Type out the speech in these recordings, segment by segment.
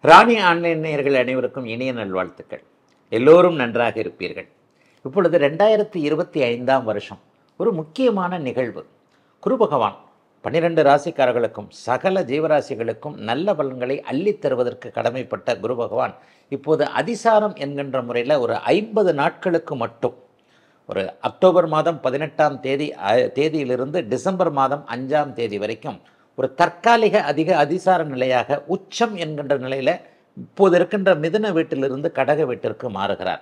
ராணி online நேயர்கள் அனைவருக்கும் இனிய நல்வாழ்த்துக்கள். எல்லோரும் நன்றாக இருப்பீர்கள். இப்பொழுது 2025ஆம் வருஷம் ஒரு முக்கியமான நிகழ்வு. குரு பகவான் 12 ராசிக்காரர்களுக்கும் சகல ஜீவராசிகளுக்கும் நல்ல பலன்களை அள்ளித் தருவதற்கு கடமைப்பட்ட குரு பகவான் இப்போது அதிசாரம் என்கின்ற முறையில் ஒரு 50 நாட்களுக்கு மட்டும், ஒரு அக்டோபர் மாதம் 18ஆம் தேதியிலிருந்து டிசம்பர் மாதம் 5ஆம் தேதி வரைக்கும் ஒரு தற்காலிக அதிசார நிலையாக உச்சம் என்கின்ற நிலையில் இப்போது இருக்கின்ற மிதுன வீட்டிலிருந்து கடக வீட்டிற்கு மாறுகிறார்.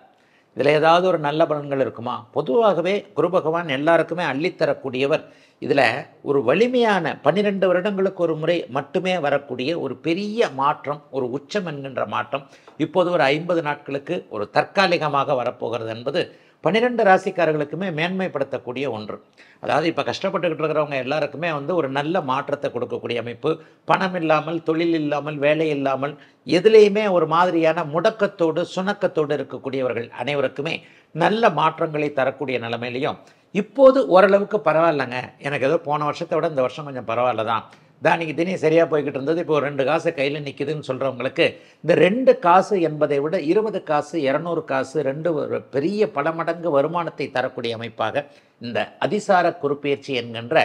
இதில் ஏதாவது ஒரு நல்ல பலன்கள் இருக்குமா? பொதுவாகவே குரு பகவான் எல்லாருக்குமே அள்ளித்தரக்கூடியவர். இதில் ஒரு வலிமையான 12 வருடங்களுக்கு ஒரு முறை மட்டுமே வரக்கூடிய ஒரு பெரிய மாற்றம், ஒரு உச்சம் என்கின்ற மாற்றம் இப்போது ஒரு 50 நாட்களுக்கு ஒரு தற்காலிகமாக வரப்போகிறது என்பது 12 ராசிக்காரர்களுக்குமே மேன்மைப்படுத்தக்கூடிய ஒன்று. அதாவது இப்போ கஷ்டப்பட்டுக்கிட்டு இருக்கிறவங்க எல்லாருக்குமே ஒரு நல்ல மாற்றத்தை கொடுக்கக்கூடிய அமைப்பு. பணம் இல்லாமல், தொழில் இல்லாமல், வேலை இல்லாமல், எதுலேயுமே ஒரு மாதிரியான முடக்கத்தோடு சுணக்கத்தோடு இருக்கக்கூடியவர்கள் அனைவருக்குமே நல்ல மாற்றங்களை தரக்கூடிய நிலைமையிலையும் இப்போது ஓரளவுக்கு பரவாயில்லைங்க, எனக்கு ஏதோ போன வருஷத்தை விட இந்த வருஷம் கொஞ்சம் பரவாயில்ல தான், தானிக்கு தினம் சரியாக போய்கிட்டு இருந்தது, இப்போ 2 காசு கையில் நிற்கிதுன்னு சொல்கிறவங்களுக்கு இந்த 2 காசு என்பதை விட 20 காசு 200 காசு 2 ஒரு பெரிய பல மடங்கு வருமானத்தை தரக்கூடிய அமைப்பாக இந்த அதிசார குருப்பெயர்ச்சி என்கின்ற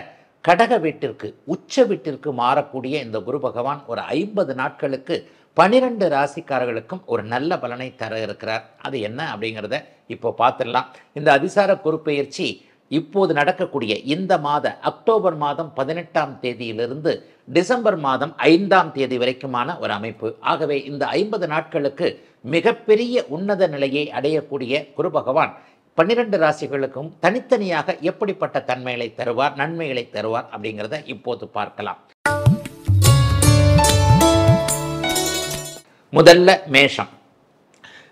கடக வீட்டிற்கு, உச்ச வீட்டிற்கு மாறக்கூடிய இந்த குரு பகவான் ஒரு 50 நாட்களுக்கு 12 ராசிக்காரர்களுக்கும் ஒரு நல்ல பலனை தர இருக்கிறார். அது என்ன அப்படிங்கிறத இப்போ பார்த்துடலாம். இந்த அதிசார குருப்பெயர்ச்சி இப்போது நடக்கக்கூடிய இந்த மாத அக்டோபர் மாதம் 18ஆம் தேதியிலிருந்து டிசம்பர் மாதம் 5ஆம் தேதி வரைக்குமான ஒரு அமைப்பு. ஆகவே இந்த 50 நாட்களுக்கு மிகப்பெரிய உன்னத நிலையை அடையக்கூடிய குரு பகவான் 12 ராசிகளுக்கும் தனித்தனியாக எப்படிப்பட்ட தன்மைகளை தருவார், நன்மைகளை தருவார் அப்படிங்கிறத இப்போது பார்க்கலாம். முதல்ல மேஷம்.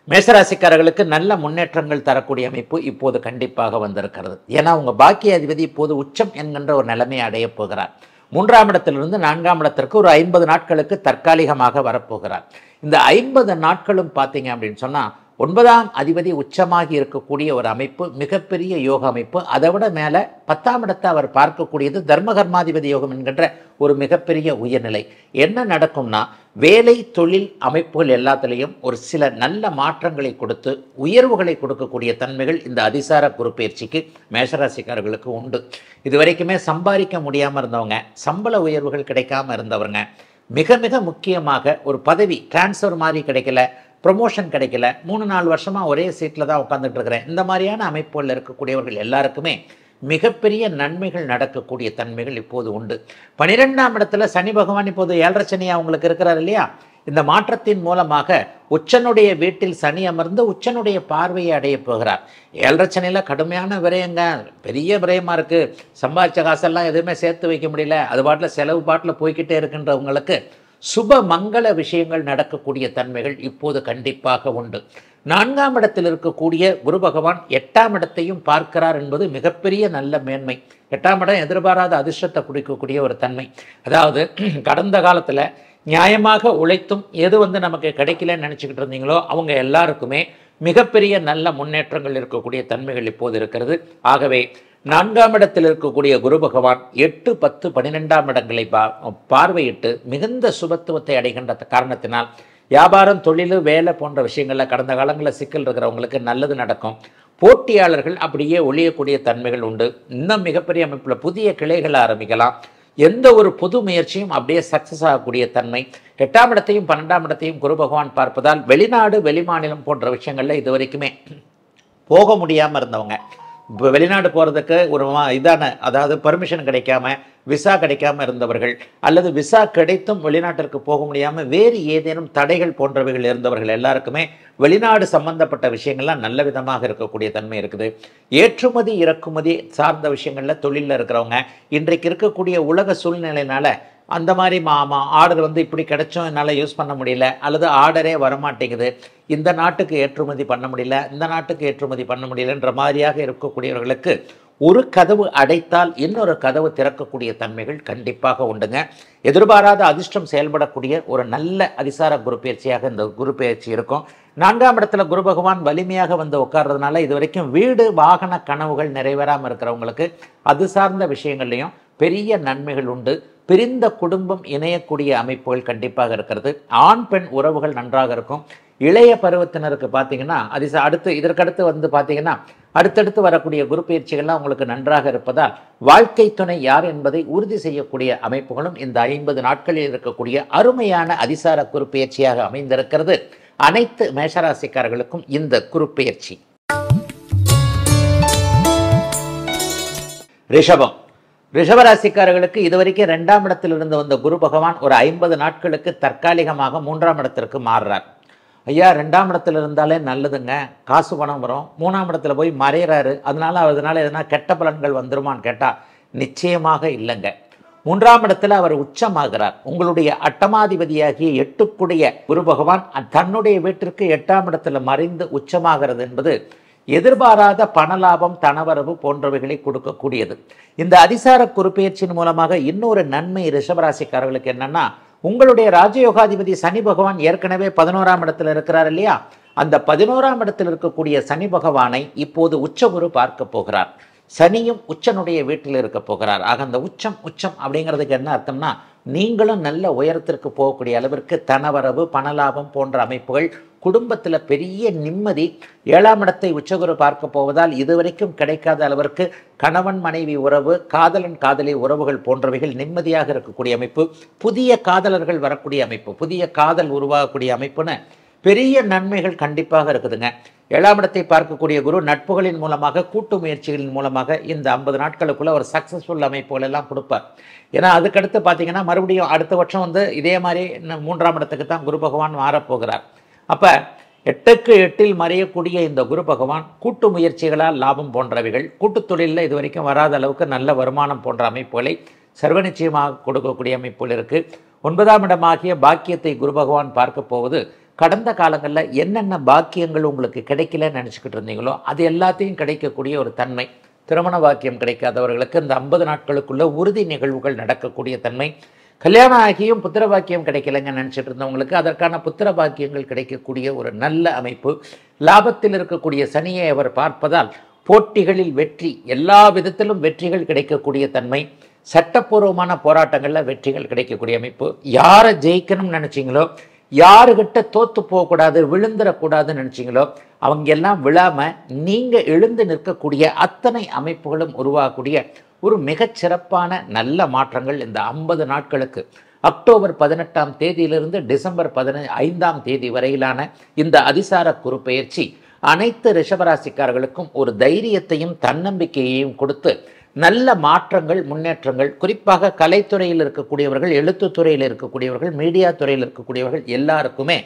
மேசராசிக்காரர்களுக்கு நல்ல முன்னேற்றங்கள் தரக்கூடிய அமைப்பு இப்போது கண்டிப்பாக வந்திருக்கிறது. ஏன்னா உங்கள் பாக்கிய அதிபதி இப்போது உச்சம் என்கின்ற ஒரு நிலைமையை அடையப் போகிறார். 3ஆம் இடத்திலிருந்து 4ஆம் இடத்திற்கு ஒரு 50 நாட்களுக்கு தற்காலிகமாக வரப்போகிறார். இந்த 50 நாட்களும் பார்த்தீங்க அப்படின்னு சொன்னால் 9ஆம் அதிபதி உச்சமாகி இருக்கக்கூடிய ஒரு அமைப்பு, மிகப்பெரிய யோக அமைப்பு. அதை விட மேலே 10ஆம் இடத்தை அவர் பார்க்கக்கூடியது தர்மகர்மாதிபதி யோகம் என்கின்ற ஒரு மிகப்பெரிய உயர்நிலை. என்ன நடக்கும்னா, வேலை தொழில் அமைப்புகள் எல்லாத்துலேயும் ஒரு சில நல்ல மாற்றங்களை கொடுத்து உயர்வுகளை கொடுக்கக்கூடிய தன்மைகள் இந்த அதிசார குருப்பெயர்ச்சிக்கு மேஷராசிக்காரர்களுக்கு உண்டு. இது வரைக்குமே சம்பாதிக்க முடியாமல் இருந்தவங்க, சம்பள உயர்வுகள் கிடைக்காம இருந்தவங்க, மிக மிக முக்கியமாக ஒரு பதவி டிரான்ஸ்ஃபர் மாதிரி கிடைக்கல, ப்ரொமோஷன் கிடைக்கல, 3-4 வருஷமாக ஒரே சீட்டில் தான் உட்காந்துட்டு இருக்கிறேன், இந்த மாதிரியான அமைப்புகளில் இருக்கக்கூடியவர்கள் எல்லாருக்குமே மிகப்பெரிய நன்மைகள் நடக்கக்கூடிய தன்மைகள் இப்போது உண்டு. 12ஆம் இடத்துல சனி பகவான் இப்போது 7.5 சனி அவங்களுக்கு இருக்கிறார் இல்லையா? இந்த மாற்றத்தின் மூலமாக உச்சனுடைய வீட்டில் சனி அமர்ந்து உச்சனுடைய பார்வையை அடைய போகிறார். 7.5 சனியில் கடுமையான விரயங்க, பெரிய விரயமாக இருக்குது. சம்பாதிச்ச காசெல்லாம் எதுவுமே சேர்த்து வைக்க முடியல, அது பாட்டில் செலவு பாட்டில் போய்கிட்டே இருக்கின்றவங்களுக்கு சுப மங்கள விஷயங்கள் நடக்கக்கூடிய தன்மைகள் இப்போது கண்டிப்பாக உண்டு. 4ஆம் இடத்தில் இருக்கக்கூடிய குரு பகவான் 8ஆம் இடத்தையும் பார்க்கிறார் என்பது மிகப்பெரிய நல்ல மேன்மை. 8ஆம் இடம் எதிர்பாராத அதிர்ஷ்டத்தை கொடுக்கக்கூடிய ஒரு தன்மை. அதாவது கடந்த காலத்தில் நியாயமாக உழைத்தும் எது நமக்கு கிடைக்கலன்னு நினச்சிக்கிட்டு இருந்தீங்களோ அவங்க எல்லாருக்குமே மிகப்பெரிய நல்ல முன்னேற்றங்கள் இருக்கக்கூடிய தன்மைகள் இப்போது இருக்கிறது. ஆகவே 4ஆம் இடத்தில் இருக்கக்கூடிய குரு பகவான் 8, 10, 12ஆம் இடங்களை பார்வையிட்டு மிகுந்த சுபத்துவத்தை அடைகின்ற காரணத்தினால் வியாபாரம், தொழில், வேலை போன்ற விஷயங்களில் கடந்த காலங்களில் சிக்கல் இருக்கிறவங்களுக்கு நல்லது நடக்கும். போட்டியாளர்கள் அப்படியே ஒழியக்கூடிய தன்மைகள் உண்டு. இன்னும் மிகப்பெரிய அமைப்பில் புதிய கிளைகளை ஆரம்பிக்கலாம். எந்த ஒரு புது முயற்சியும் அப்படியே சக்ஸஸ் ஆகக்கூடிய தன்மை. 8ஆம் இடத்தையும் 12ஆம் இடத்தையும் குரு பகவான் பார்ப்பதால் வெளிநாடு, வெளிமாநிலம் போன்ற விஷயங்களில் இது வரைக்குமே போக முடியாமல் இருந்தவங்க, இப்போ வெளிநாடு போகிறதுக்கு ஒரு அதாவது பர்மிஷன் கிடைக்காம, விசா கிடைக்காம இருந்தவர்கள், அல்லது விசா கிடைத்தும் வெளிநாட்டிற்கு போக முடியாமல் வேறு ஏதேனும் தடைகள் போன்றவைகள் இருந்தவர்கள் எல்லாருக்குமே வெளிநாடு சம்பந்தப்பட்ட விஷயங்கள்லாம் நல்ல விதமாக இருக்கக்கூடிய தன்மை இருக்குது. ஏற்றுமதி இறக்குமதி சார்ந்த விஷயங்களில் தொழிலில் இருக்கிறவங்க இன்றைக்கு இருக்கக்கூடிய உலக சூழ்நிலையினால அந்த மாதிரி ஆர்டர் இப்படி கிடைச்சோம், என்னால் யூஸ் பண்ண முடியல, அல்லது ஆர்டரே வரமாட்டேங்குது, இந்த நாட்டுக்கு ஏற்றுமதி பண்ண முடியல, இந்த நாட்டுக்கு ஏற்றுமதி பண்ண முடியலன்ற மாதிரியாக இருக்கக்கூடியவர்களுக்கு ஒரு கதவு அடைத்தால் இன்னொரு கதவு திறக்கக்கூடிய தன்மைகள் கண்டிப்பாக உண்டுங்க. எதிர்பாராத அதிர்ஷ்டம் செயல்படக்கூடிய ஒரு நல்ல அதிசார குரு பயிற்சியாக இந்த குரு பயிற்சி இருக்கும். 4ஆம் இடத்துல குரு பகவான் வலிமையாக உட்கார்றதுனால இது வரைக்கும் வீடு வாகன கனவுகள் நிறைவேறாமல் இருக்கிறவங்களுக்கு அது சார்ந்த விஷயங்கள்லையும் பெரிய நன்மைகள் உண்டு. பிரிந்த குடும்பம் இணையக்கூடிய அமைப்புகள் கண்டிப்பாக இருக்கிறது. ஆண் பெண் உறவுகள் நன்றாக இருக்கும். இளைய பருவத்தினருக்கு பார்த்தீங்கன்னா அடுத்து இதற்கடுத்து வந்து பார்த்தீங்கன்னா அடுத்தடுத்து வரக்கூடிய குரு பயிற்சிகள்லாம் உங்களுக்கு நன்றாக இருப்பதால் வாழ்க்கை துணை யார் என்பதை உறுதி செய்யக்கூடிய அமைப்புகளும் இந்த 50 நாட்களில் இருக்கக்கூடிய அருமையான அதிசார குரு பயிற்சியாக அமைந்திருக்கிறது. அனைத்து மேஷராசிக்காரர்களுக்கும் இந்த குரு பயிற்சி. ரிஷபம். ரிஷபராசிக்காரர்களுக்கு இதுவரைக்கும் 2ஆம் இடத்தில் இருந்து வந்த குரு பகவான் ஒரு 50 நாட்களுக்கு தற்காலிகமாக 3ஆம் இடத்திற்கு மாறுறார். ஐயா 2ஆம் இடத்துல இருந்தாலே நல்லதுங்க, காசு பணம் வரும். 3ஆம் இடத்துல போய் மறைகிறாரு, அதனால எதனா கெட்ட பலன்கள் வந்துருமான்னு கேட்டால் நிச்சயமாக இல்லைங்க. 3ஆம் இடத்துல அவர் உச்சமாகிறார். உங்களுடைய அட்டமாதிபதியாகிய 8க்குடைய குரு பகவான் தன்னுடைய வீட்டிற்கு 8ஆம் இடத்துல மறைந்து உச்சமாகிறது என்பது எதிர்பாராத பணலாபம் தனவரவு போன்றவைகளை கொடுக்கக்கூடியது. இந்த அதிசார குருப்பெயர்ச்சியின் மூலமாக இன்னொரு நன்மை ரிஷபராசிக்காரர்களுக்கு என்னன்னா, உங்களுடைய ராஜயோகாதிபதி சனி பகவான் ஏற்கனவே 11ஆம் இடத்துல இருக்கிறார் இல்லையா, அந்த 11ஆம் இடத்தில் இருக்கக்கூடிய சனி பகவானை இப்போது உச்சகுரு பார்க்க போகிறார். சனியும் உச்சனுடைய வீட்டில் இருக்க போகிறார். ஆக அந்த உச்சம் அப்படிங்கிறதுக்கு என்ன அர்த்தம்னா, நீங்களும் நல்ல உயரத்திற்கு போகக்கூடிய அளவிற்கு தனவரவு பணலாபம் போன்ற அமைப்புகள், குடும்பத்தில் பெரிய நிம்மதி. 7ஆம் இடத்தை உச்சகுரு பார்க்க போவதால் இதுவரைக்கும் கிடைக்காத அளவிற்கு கணவன் மனைவி உறவு, காதலன் காதலி உறவுகள் போன்றவைகள் நிம்மதியாக இருக்கக்கூடிய அமைப்பு, புதிய காதலர்கள் வரக்கூடிய அமைப்பு, புதிய காதல் உருவாகக்கூடிய அமைப்புன்னு பெரிய நன்மைகள் கண்டிப்பாக இருக்குதுங்க. 7ஆம் இடத்தை பார்க்கக்கூடிய குரு நட்புகளின் மூலமாக, கூட்டு முயற்சிகளின் மூலமாக இந்த 50 நாட்களுக்குள்ள ஒரு சக்ஸஸ்ஃபுல் அமைப்புகள் எல்லாம் கொடுப்பார். ஏன்னா அதுக்கடுத்து பார்த்தீங்கன்னா மறுபடியும் அடுத்த வருஷம் வந்து இதே மாதிரி 3ஆம் இடத்துக்கு தான் குரு பகவான் மாறப்போகிறார். அப்போ 8க்கு 8இல் மறையக்கூடிய இந்த குரு பகவான் கூட்டு முயற்சிகளால் லாபம் போன்றவைகள், கூட்டுத் தொழிலில் இது வரைக்கும் வராத அளவுக்கு நல்ல வருமானம் போன்ற அமைப்புகளை சர்வ நிச்சயமாக கொடுக்கக்கூடிய அமைப்புகள் இருக்குது. 9ஆம் இடமாகிய பாக்கியத்தை குரு பகவான் பார்க்க போவது, கடந்த காலங்களில் என்னென்ன பாக்கியங்கள் உங்களுக்கு கிடைக்கலன்னு நினச்சிக்கிட்டு இருந்தீங்களோ அது எல்லாத்தையும் கிடைக்கக்கூடிய ஒரு தன்மை. திருமண பாக்கியம் கிடைக்காதவர்களுக்கு இந்த 50 நாட்களுக்குள்ள உறுதி நிகழ்வுகள் நடக்கக்கூடிய தன்மை. கல்யாணம் ஆகியும் புத்திர பாக்கியம் கிடைக்கலங்க நினச்சிட்டு இருந்தவங்களுக்கு அதற்கான புத்திர பாக்கியங்கள் கிடைக்கக்கூடிய ஒரு நல்ல அமைப்பு. லாபத்தில் இருக்கக்கூடிய சனியை அவர் பார்ப்பதால் போட்டிகளில் வெற்றி, எல்லா விதத்திலும் வெற்றிகள் கிடைக்கக்கூடிய தன்மை. சட்டப்பூர்வமான போராட்டங்களில் வெற்றிகள் கிடைக்கக்கூடிய அமைப்பு. யாரை ஜெயிக்கணும்னு நினச்சிங்களோ, யாருக்கிட்ட தோற்று போகக்கூடாது, விழுந்துடக்கூடாதுன்னு நினச்சிங்களோ அவங்க எல்லாம் விழாமல் நீங்கள் எழுந்து நிற்கக்கூடிய அத்தனை அமைப்புகளும் உருவாகக்கூடிய ஒரு மிகச்சிறப்பான நல்ல மாற்றங்கள் இந்த 50 நாட்களுக்கு, அக்டோபர் 18ஆம் தேதியிலிருந்து டிசம்பர் 15ஆம் தேதி வரையிலான இந்த அதிசார குரு பெயர்ச்சி அனைத்து ரிஷபராசிக்காரர்களுக்கும் ஒரு தைரியத்தையும் தன்னம்பிக்கையையும் கொடுத்து நல்ல மாற்றங்கள், முன்னேற்றங்கள், குறிப்பாக கலைத்துறையில் இருக்கக்கூடியவர்கள், எழுத்துத்துறையில் இருக்கக்கூடியவர்கள், மீடியா துறையில் இருக்கக்கூடியவர்கள் எல்லாருக்குமே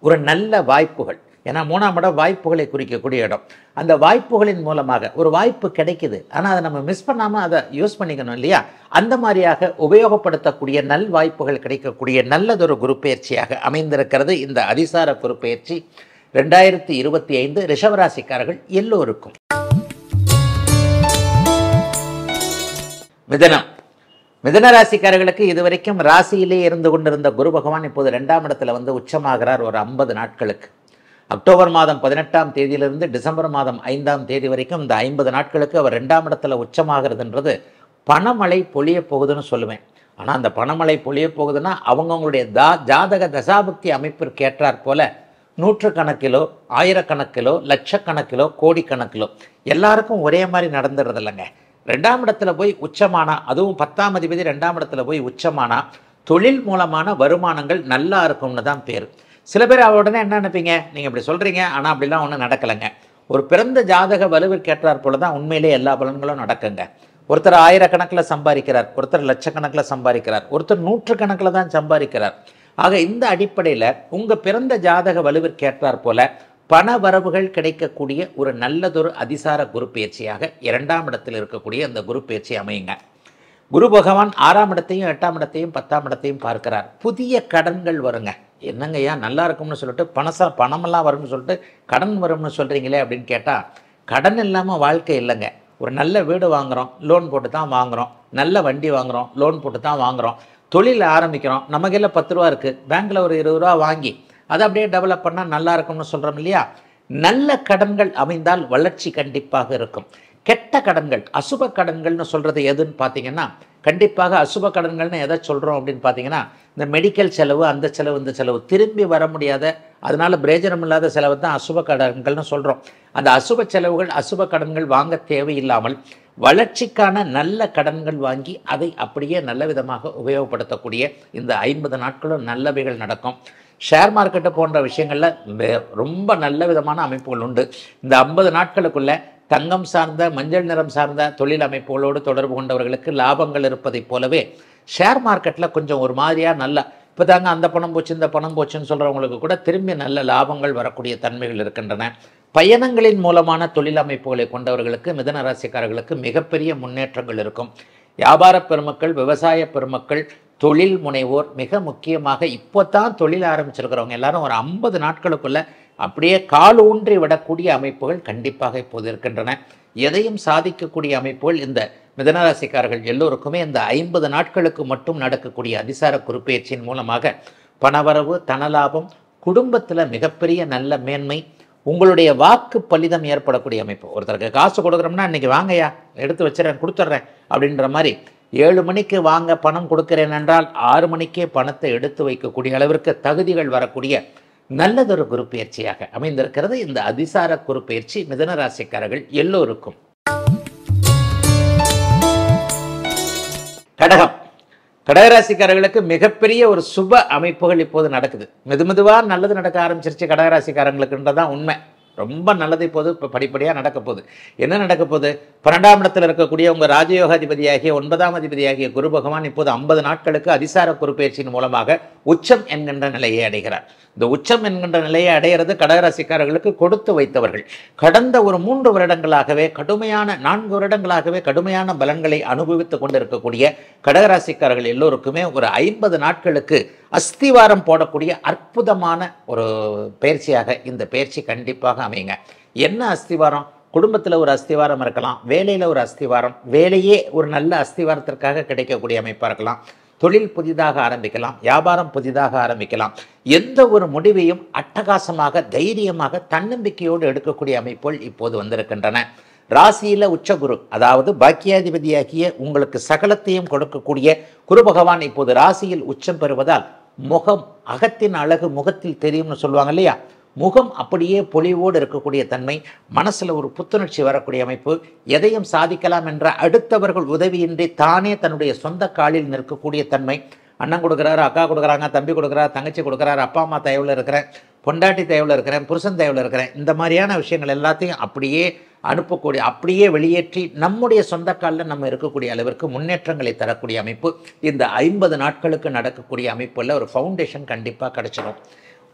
ஒரு நல்ல வாய்ப்புகள். ஏன்னா 3ஆம் இடம் வாய்ப்புகளை குறிக்கக்கூடிய இடம். அந்த வாய்ப்புகளின் மூலமாக ஒரு வாய்ப்பு கிடைக்குது, ஆனால் அதை நம்ம மிஸ் பண்ணாமல் அதை யூஸ் பண்ணிக்கணும் இல்லையா, அந்த மாதிரியாக உபயோகப்படுத்தக்கூடிய நல் வாய்ப்புகள் கிடைக்கக்கூடிய நல்லதொரு குரு பயிற்சியாக அமைந்திருக்கிறது இந்த அதிசார குரு பயிற்சி 2025 ரிஷபராசிக்காரர்கள் எல்லோருக்கும். மிதனம். மிதன ராசிக்காரர்களுக்கு இதுவரைக்கும் ராசியிலே இருந்து கொண்டிருந்த குரு பகவான் இப்போது 2ஆம் இடத்துல வந்து உச்சமாகிறார் ஒரு 50 நாட்களுக்கு. அக்டோபர் மாதம் 18ஆம் தேதியிலிருந்து டிசம்பர் மாதம் 5ஆம் தேதி வரைக்கும் இந்த 50 நாட்களுக்கு அவர் 2ஆம் இடத்துல உச்சமாகிறதுன்றது பணமழை பொழிய போகுதுன்னு சொல்லுவேன். ஆனால் அந்த பணமழை பொழிய போகுதுன்னா அவங்கவுங்களுடைய ஜாதக தசாபக்தி அமைப்பிற்கு ஏற்றாற் போல நூற்றுக்கணக்கிலோ, ஆயிரக்கணக்கிலோ, லட்சக்கணக்கிலோ, கோடிக்கணக்கிலோ எல்லாருக்கும் ஒரே மாதிரி நடந்துடுறது இல்லைங்க. 2ஆம் இடத்துல போய் உச்சமானா, அதுவும் 10ஆம் அதிபதி 2ஆம் இடத்துல போய் உச்சமானா தொழில் மூலமான வருமானங்கள் நல்லா இருக்கும்னு தான் பேர். சில பேர் உடனே என்ன நினைப்பீங்க, நீங்கள் இப்படி சொல்கிறீங்க ஆனால் அப்படிலாம் ஒன்றும் நடக்கலைங்க. ஒரு பிறந்த ஜாதக வலுவிற்கேற்றாற் போல தான் உண்மையிலே எல்லா பலன்களும் நடக்குங்க. ஒருத்தர் ஆயிரக்கணக்கில் சம்பாதிக்கிறார், ஒருத்தர் லட்சக்கணக்கில் சம்பாதிக்கிறார், ஒருத்தர் நூற்றுக்கணக்கில் தான் சம்பாதிக்கிறார். ஆக இந்த அடிப்படையில் உங்கள் பிறந்த ஜாதக வலுவிற்கேற்றாற் போல பண வரவுகள் கிடைக்கக்கூடிய ஒரு நல்லதொரு அதிசார குரு பயிற்சியாக 2ஆம் இடத்தில் இருக்கக்கூடிய அந்த குரு பயிற்சி அமையுங்க. குரு பகவான் 6ஆம் இடத்தையும் 8ஆம் இடத்தையும் 10ஆம் இடத்தையும் பார்க்கிறார். புதிய கடன்கள் வருங்க. என்னங்கய்யா நல்லா இருக்கும்னு சொல்லிட்டு பணமெல்லாம் வரும்னு சொல்லிட்டு கடன் வரும்னு சொல்கிறீங்களே அப்படின்னு கேட்டால், கடன் இல்லாமல் வாழ்க்கை இல்லைங்க. ஒரு நல்ல வீடு வாங்குகிறோம், லோன் போட்டு தான் வாங்குகிறோம். நல்ல வண்டி வாங்குகிறோம், லோன் போட்டு தான் வாங்குகிறோம். தொழில் ஆரம்பிக்கிறோம், நமக்கெல்லாம் 10 ரூபா இருக்குது, பேங்க்கில் ஒரு 20 ரூபா வாங்கி அதை அப்படியே டெவலப் பண்ணால் நல்லா இருக்கும்னு சொல்கிறோம் இல்லையா. நல்ல கடன்கள் அமைந்தால் வளர்ச்சி கண்டிப்பாக இருக்கும். கெட்ட கடன்கள், அசுப கடன்கள்னு சொல்கிறது எதுன்னு பார்த்தீங்கன்னா, கண்டிப்பாக அசுப கடன்கள்னு எதை சொல்கிறோம் அப்படின்னு பார்த்தீங்கன்னா, இந்த மெடிக்கல் செலவு, அந்த செலவு, இந்த செலவு திரும்பி வர முடியாத, அதனால பிரயோஜனம் இல்லாத செலவு தான் அசுப கடன்கள்னு சொல்கிறோம். அந்த அசுப செலவுகள், அசுப கடன்கள் வாங்க தேவையில்லாமல் வளர்ச்சிக்கான நல்ல கடன்கள் வாங்கி அதை அப்படியே நல்ல விதமாக உபயோகப்படுத்தக்கூடிய இந்த 50 நாட்களும் நல்லவைகள் நடக்கும். ஷேர் மார்க்கெட்டு போன்ற விஷயங்களில் ரொம்ப நல்ல விதமான அமைப்புகள் உண்டு. இந்த 50 நாட்களுக்குள்ள தங்கம் சார்ந்த, மஞ்சள் நிறம் சார்ந்த தொழில் அமைப்புகளோடு தொடர்பு கொண்டவர்களுக்கு லாபங்கள் இருப்பதைப் போலவே ஷேர் மார்க்கெட்டில் கொஞ்சம் ஒரு மாதிரியாக நல்லா இப்போ தாங்க அந்த பணம் போச்சு இந்த பணம் போச்சுன்னு சொல்கிறவங்களுக்கு கூட திரும்பி நல்ல லாபங்கள் வரக்கூடிய தன்மைகள் இருக்கின்றன. பயணங்களின் மூலமான தொழில் அமைப்புகளை கொண்டவர்களுக்கு, மிதுன ராசிக்காரர்களுக்கு மிகப்பெரிய முன்னேற்றங்கள் இருக்கும். வியாபார பெருமக்கள், விவசாய பெருமக்கள், தொழில் முனைவோர், மிக முக்கியமாக இப்போ தான் தொழில் ஆரம்பிச்சிருக்கிறவங்க எல்லாரும் ஒரு 50 நாட்களுக்குள்ள அப்படியே கால் ஊன்றி விடக்கூடிய அமைப்புகள் கண்டிப்பாக இப்போது இருக்கின்றன. எதையும் சாதிக்கக்கூடிய அமைப்புகள் இந்த மிதனராசிக்காரர்கள் எல்லோருக்குமே இந்த 50 நாட்களுக்கு மட்டும் நடக்கக்கூடிய அதிசார குருப்பெயர்ச்சியின் மூலமாக பணவரவு, தனலாபம், குடும்பத்தில் மிகப்பெரிய நல்ல மேன்மை, உங்களுடைய வாக்கு பலிதம் ஏற்படக்கூடிய அமைப்பு. ஒருத்தருக்கு காசு கொடுக்குறோம்னா இன்றைக்கி வாங்கய்யா எடுத்து வச்சுறேன் கொடுத்துட்றேன் அப்படின்ற மாதிரி 7 மணிக்கு வாங்க பணம் கொடுக்கிறேன் என்றால் 6 மணிக்கே பணத்தை எடுத்து வைக்கக்கூடிய அளவிற்கு தகுதிகள் வரக்கூடிய நல்லதொரு குருப்பெயர்ச்சியாக அமைந்திருக்கிறது இந்த அதிசார குருப்பெயர்ச்சி மிதுன ராசிக்காரர்கள் எல்லோருக்கும். கடகம், கடகராசிக்காரர்களுக்கு மிகப்பெரிய ஒரு சுப அமைப்புகள் இப்போது நடக்குது. மெதுமெதுவாக நல்லது நடக்க ஆரம்பிச்சிருச்சு கடகராசிக்காரங்களுக்குன்றதான் உண்மை. ரொம்ப நல்லது இப்போது இப்போ படிப்படியாக நடக்க போகுது. என்ன நடக்க போகுது? 12ஆம் இடத்தில் இருக்கக்கூடிய உங்கள் ராஜயோகாதிபதியாகிய 9ஆம் அதிபதியாகிய குரு பகவான் இப்போது 50 நாட்களுக்கு அதிசார குருப்பெயர்ச்சியின் மூலமாக உச்சம் என்கின்ற நிலையை அடைகிறார். இந்த உச்சம் என்கின்ற நிலையை அடைகிறது கடகராசிக்காரர்களுக்கு கொடுத்து வைத்தவர்கள். கடந்த ஒரு 3 வருடங்களாகவே கடுமையான 4 வருடங்களாகவே கடுமையான பலன்களை அனுபவித்துக் கொண்டிருக்கக்கூடிய கடகராசிக்காரர்கள் எல்லோருக்குமே ஒரு 50 நாட்களுக்கு அஸ்திவாரம் போடக்கூடிய அற்புதமான ஒரு பயிற்சியாக இந்த பயிற்சி கண்டிப்பாக அமையுங்க. என்ன அஸ்திவாரம்? குடும்பத்தில் ஒரு அஸ்திவாரம் இருக்கலாம், வேலையில் ஒரு அஸ்திவாரம், வேலையே ஒரு நல்ல அஸ்திவாரத்திற்காக கிடைக்கக்கூடிய அமைப்பாக இருக்கலாம், தொழில் புதிதாக ஆரம்பிக்கலாம், வியாபாரம் புதிதாக ஆரம்பிக்கலாம். எந்த ஒரு முடிவையும் அட்டகாசமாக, தைரியமாக, தன்னம்பிக்கையோடு எடுக்கக்கூடிய அமைப்புகள் இப்போது வந்திருக்கின்றன. ராசியில் உச்சகுரு, அதாவது பாக்கியாதிபதியாகிய உங்களுக்கு சகலத்தையும் கொடுக்கக்கூடிய குரு பகவான் இப்போது ராசியில் உச்சம் பெறுவதால் முகம், அகத்தின் அழகு முகத்தில் தெரியும்னு சொல்லுவாங்க இல்லையா, முகம் அப்படியே பொலிவோடு இருக்கக்கூடிய தன்மை, மனசில் ஒரு புத்துணர்ச்சி வரக்கூடிய அமைப்பு, எதையும் சாதிக்கலாம் என்ற அடுத்தவர்கள் உதவியின்றி தானே தன்னுடைய சொந்த காலில் நிற்கக்கூடிய தன்மை. அண்ணன் கொடுக்குறாரு, அக்கா கொடுக்குறாங்க, தம்பி கொடுக்குறாரு, தங்கச்சி கொடுக்குறாரு, அப்பா அம்மா தயவில் இருக்கிறேன், பொண்டாட்டி தயவில் இருக்கிறேன், புருஷன் தயவில் இருக்கிறேன், இந்த மாதிரியான விஷயங்கள் எல்லாத்தையும் அப்படியே அனுப்பக்கூடிய, அப்படியே வெளியேற்றி நம்முடைய சொந்த காலில் நம்ம இருக்கக்கூடிய அளவிற்கு முன்னேற்றங்களை தரக்கூடிய அமைப்பு இந்த 50 நாட்களுக்கு நடக்கக்கூடிய அமைப்பில் ஒரு ஃபவுண்டேஷன் கண்டிப்பாக கிடைச்சிடும்.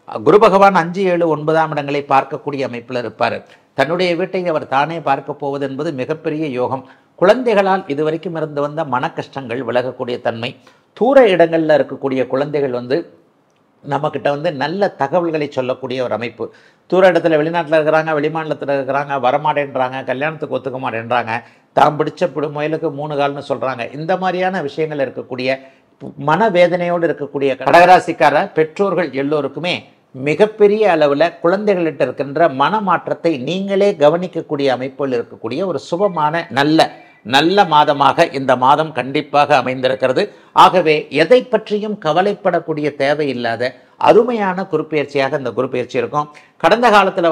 குரு பகவான் 5, 7, 9ஆம் இடங்களை பார்க்கக்கூடிய அமைப்பில் இருப்பார். தன்னுடைய வீட்டை அவர் தானே பார்க்க போவது என்பது மிகப்பெரிய யோகம். குழந்தைகளால் இதுவரைக்கும் இருந்து வந்த மன கஷ்டங்கள் விலகக்கூடிய தன்மை. தூர இடங்களில் இருக்கக்கூடிய குழந்தைகள் நம்மக்கிட்ட நல்ல தகவல்களை சொல்லக்கூடிய ஒரு அமைப்பு. தூர இடத்துல வெளிநாட்டில் இருக்கிறாங்க, வெளிமாநிலத்தில் இருக்கிறாங்க, வரமாட்டேன்றாங்க, கல்யாணத்துக்கு ஒத்துக்க மாட்டேன்றாங்க, தாம் பிடிச்ச முயலுக்கு 3 கால்னு சொல்கிறாங்க. இந்த மாதிரியான விஷயங்கள் இருக்கக்கூடிய மனவேதனையோடு இருக்கக்கூடிய கடகராசிக்கார பெற்றோர்கள் எல்லோருக்குமே மிகப்பெரிய அளவில் குழந்தைகள்கிட்ட இருக்கின்ற மனமாற்றத்தை நீங்களே கவனிக்கக்கூடிய அமைப்பில் இருக்கக்கூடிய ஒரு சுபமான நல்ல மாதமாக இந்த மாதம் கண்டிப்பாக அமைந்திருக்கிறது. ஆகவே எதை பற்றியும் கவலைப்படக்கூடிய தேவையில்லாத அருமையான குருப்பெயர்ச்சியாக இந்த குருப்பெயர்ச்சி இருக்கும். கடந்த காலத்தில்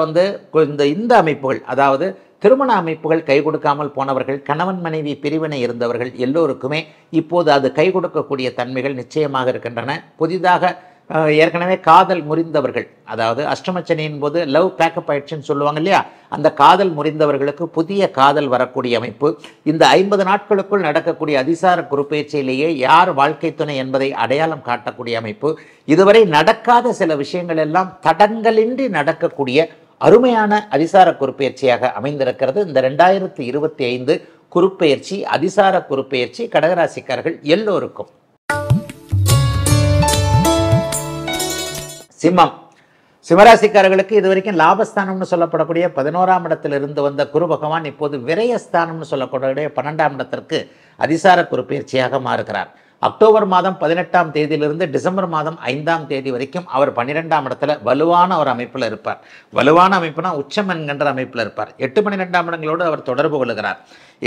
இந்த அமைப்புகள், அதாவது திருமண அமைப்புகள் கை கொடுக்காமல் போனவர்கள், கணவன் மனைவி பிரிவினை இருந்தவர்கள் எல்லோருக்குமே இப்போது அது கை கொடுக்கக்கூடிய தன்மைகள் நிச்சயமாக இருக்கின்றன. புதிதாக ஏற்கனவே காதல் முறிந்தவர்கள், அதாவது அஷ்டமச்சனியின் போது லவ் பேக்கப் ஆயிடுச்சுன்னு சொல்லுவாங்க இல்லையா, அந்த காதல் முறிந்தவர்களுக்கு புதிய காதல் வரக்கூடிய அமைப்பு இந்த 50 நாட்களுக்குள் நடக்கக்கூடிய அதிசார குருப்பெயர்ச்சியிலேயே யார் வாழ்க்கை துணை என்பதை அடையாளம் காட்டக்கூடிய அமைப்பு. இதுவரை நடக்காத சில விஷயங்கள் எல்லாம் தடங்கலின்றி நடக்கக்கூடிய அருமையான அதிசார குருப்பெயர்ச்சியாக அமைந்திருக்கிறது இந்த 2025 குருப்பெயர்ச்சி, அதிசார குருப்பெயர்ச்சி கடகராசிக்காரர்கள் எல்லோருக்கும். சிம்மம், சிம்மராசிக்காரர்களுக்கு இதுவரைக்கும் லாபஸ்தானம்னு சொல்லப்படக்கூடிய 11ஆம் இடத்தில் இருந்து வந்த குரு பகவான் இப்போது விரயஸ்தானம்னு சொல்லக்கூடிய 12ஆம் இடத்திற்கு அதிசார குருப்பெயர்ச்சியாக மாறுகிறார். அக்டோபர் மாதம் 18ஆம் தேதியிலிருந்து டிசம்பர் மாதம் 5ஆம் தேதி வரைக்கும் அவர் 12ஆம் இடத்துல வலுவான ஒரு அமைப்பில் இருப்பார். வலுவான அமைப்புனா உச்சம் என்கின்ற அமைப்பில் இருப்பார். 8 12ஆம் இடங்களோடு அவர் தொடர்பு கொள்கிறார்.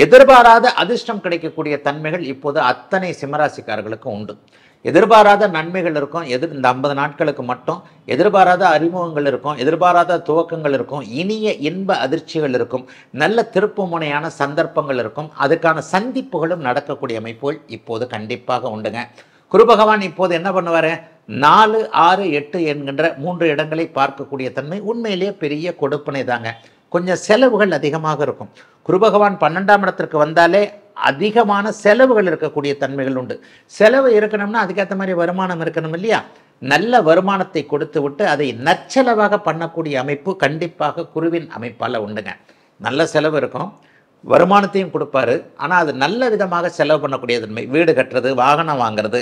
எதிர்பாராத அதிர்ஷ்டம் கிடைக்கக்கூடிய தன்மைகள் இப்போது அத்தனை சிம்மராசிக்காரர்களுக்கும் உண்டு. எதிர்பாராத நன்மைகள் இருக்கும். இந்த 50 நாட்களுக்கு மட்டும் எதிர்பாராத அறிமுகங்கள் இருக்கும், எதிர்பாராத துவக்கங்கள் இருக்கும், இனிய இன்ப அதிர்ச்சிகள் இருக்கும், நல்ல திருப்பு முனையான சந்தர்ப்பங்கள் இருக்கும். அதுக்கான சந்திப்புகளும் நடக்கக்கூடிய அமைப்புகள் இப்போது கண்டிப்பாக உண்டுங்க. குரு பகவான் இப்போது என்ன பண்ணுவார்? 4, 6, 8 என்கின்ற 3 இடங்களை பார்க்கக்கூடிய தன்மை உண்மையிலேயே பெரிய கொடுப்பனை தாங்க. கொஞ்சம் செலவுகள் அதிகமாக இருக்கும். குரு பகவான் 12ஆம் இடத்திற்கு வந்தாலே அதிகமான செலவுகள் இருக்கக்கூடிய தன்மைகள் உண்டு. செலவு இருக்கணும்னா அதுக்கேற்ற மாதிரி வருமானம் இருக்கணும் இல்லையா? நல்ல வருமானத்தை கொடுத்து விட்டு அதை நற்செலவாக பண்ணக்கூடிய அமைப்பு கண்டிப்பாக குருவின் அமைப்பால் உண்டுங்க. நல்ல செலவு இருக்கும், வருமானத்தையும் கொடுப்பாரு. ஆனால் அது நல்ல விதமாக செலவு பண்ணக்கூடிய தன்மை. வீடு கட்டுறது, வாகனம் வாங்கிறது,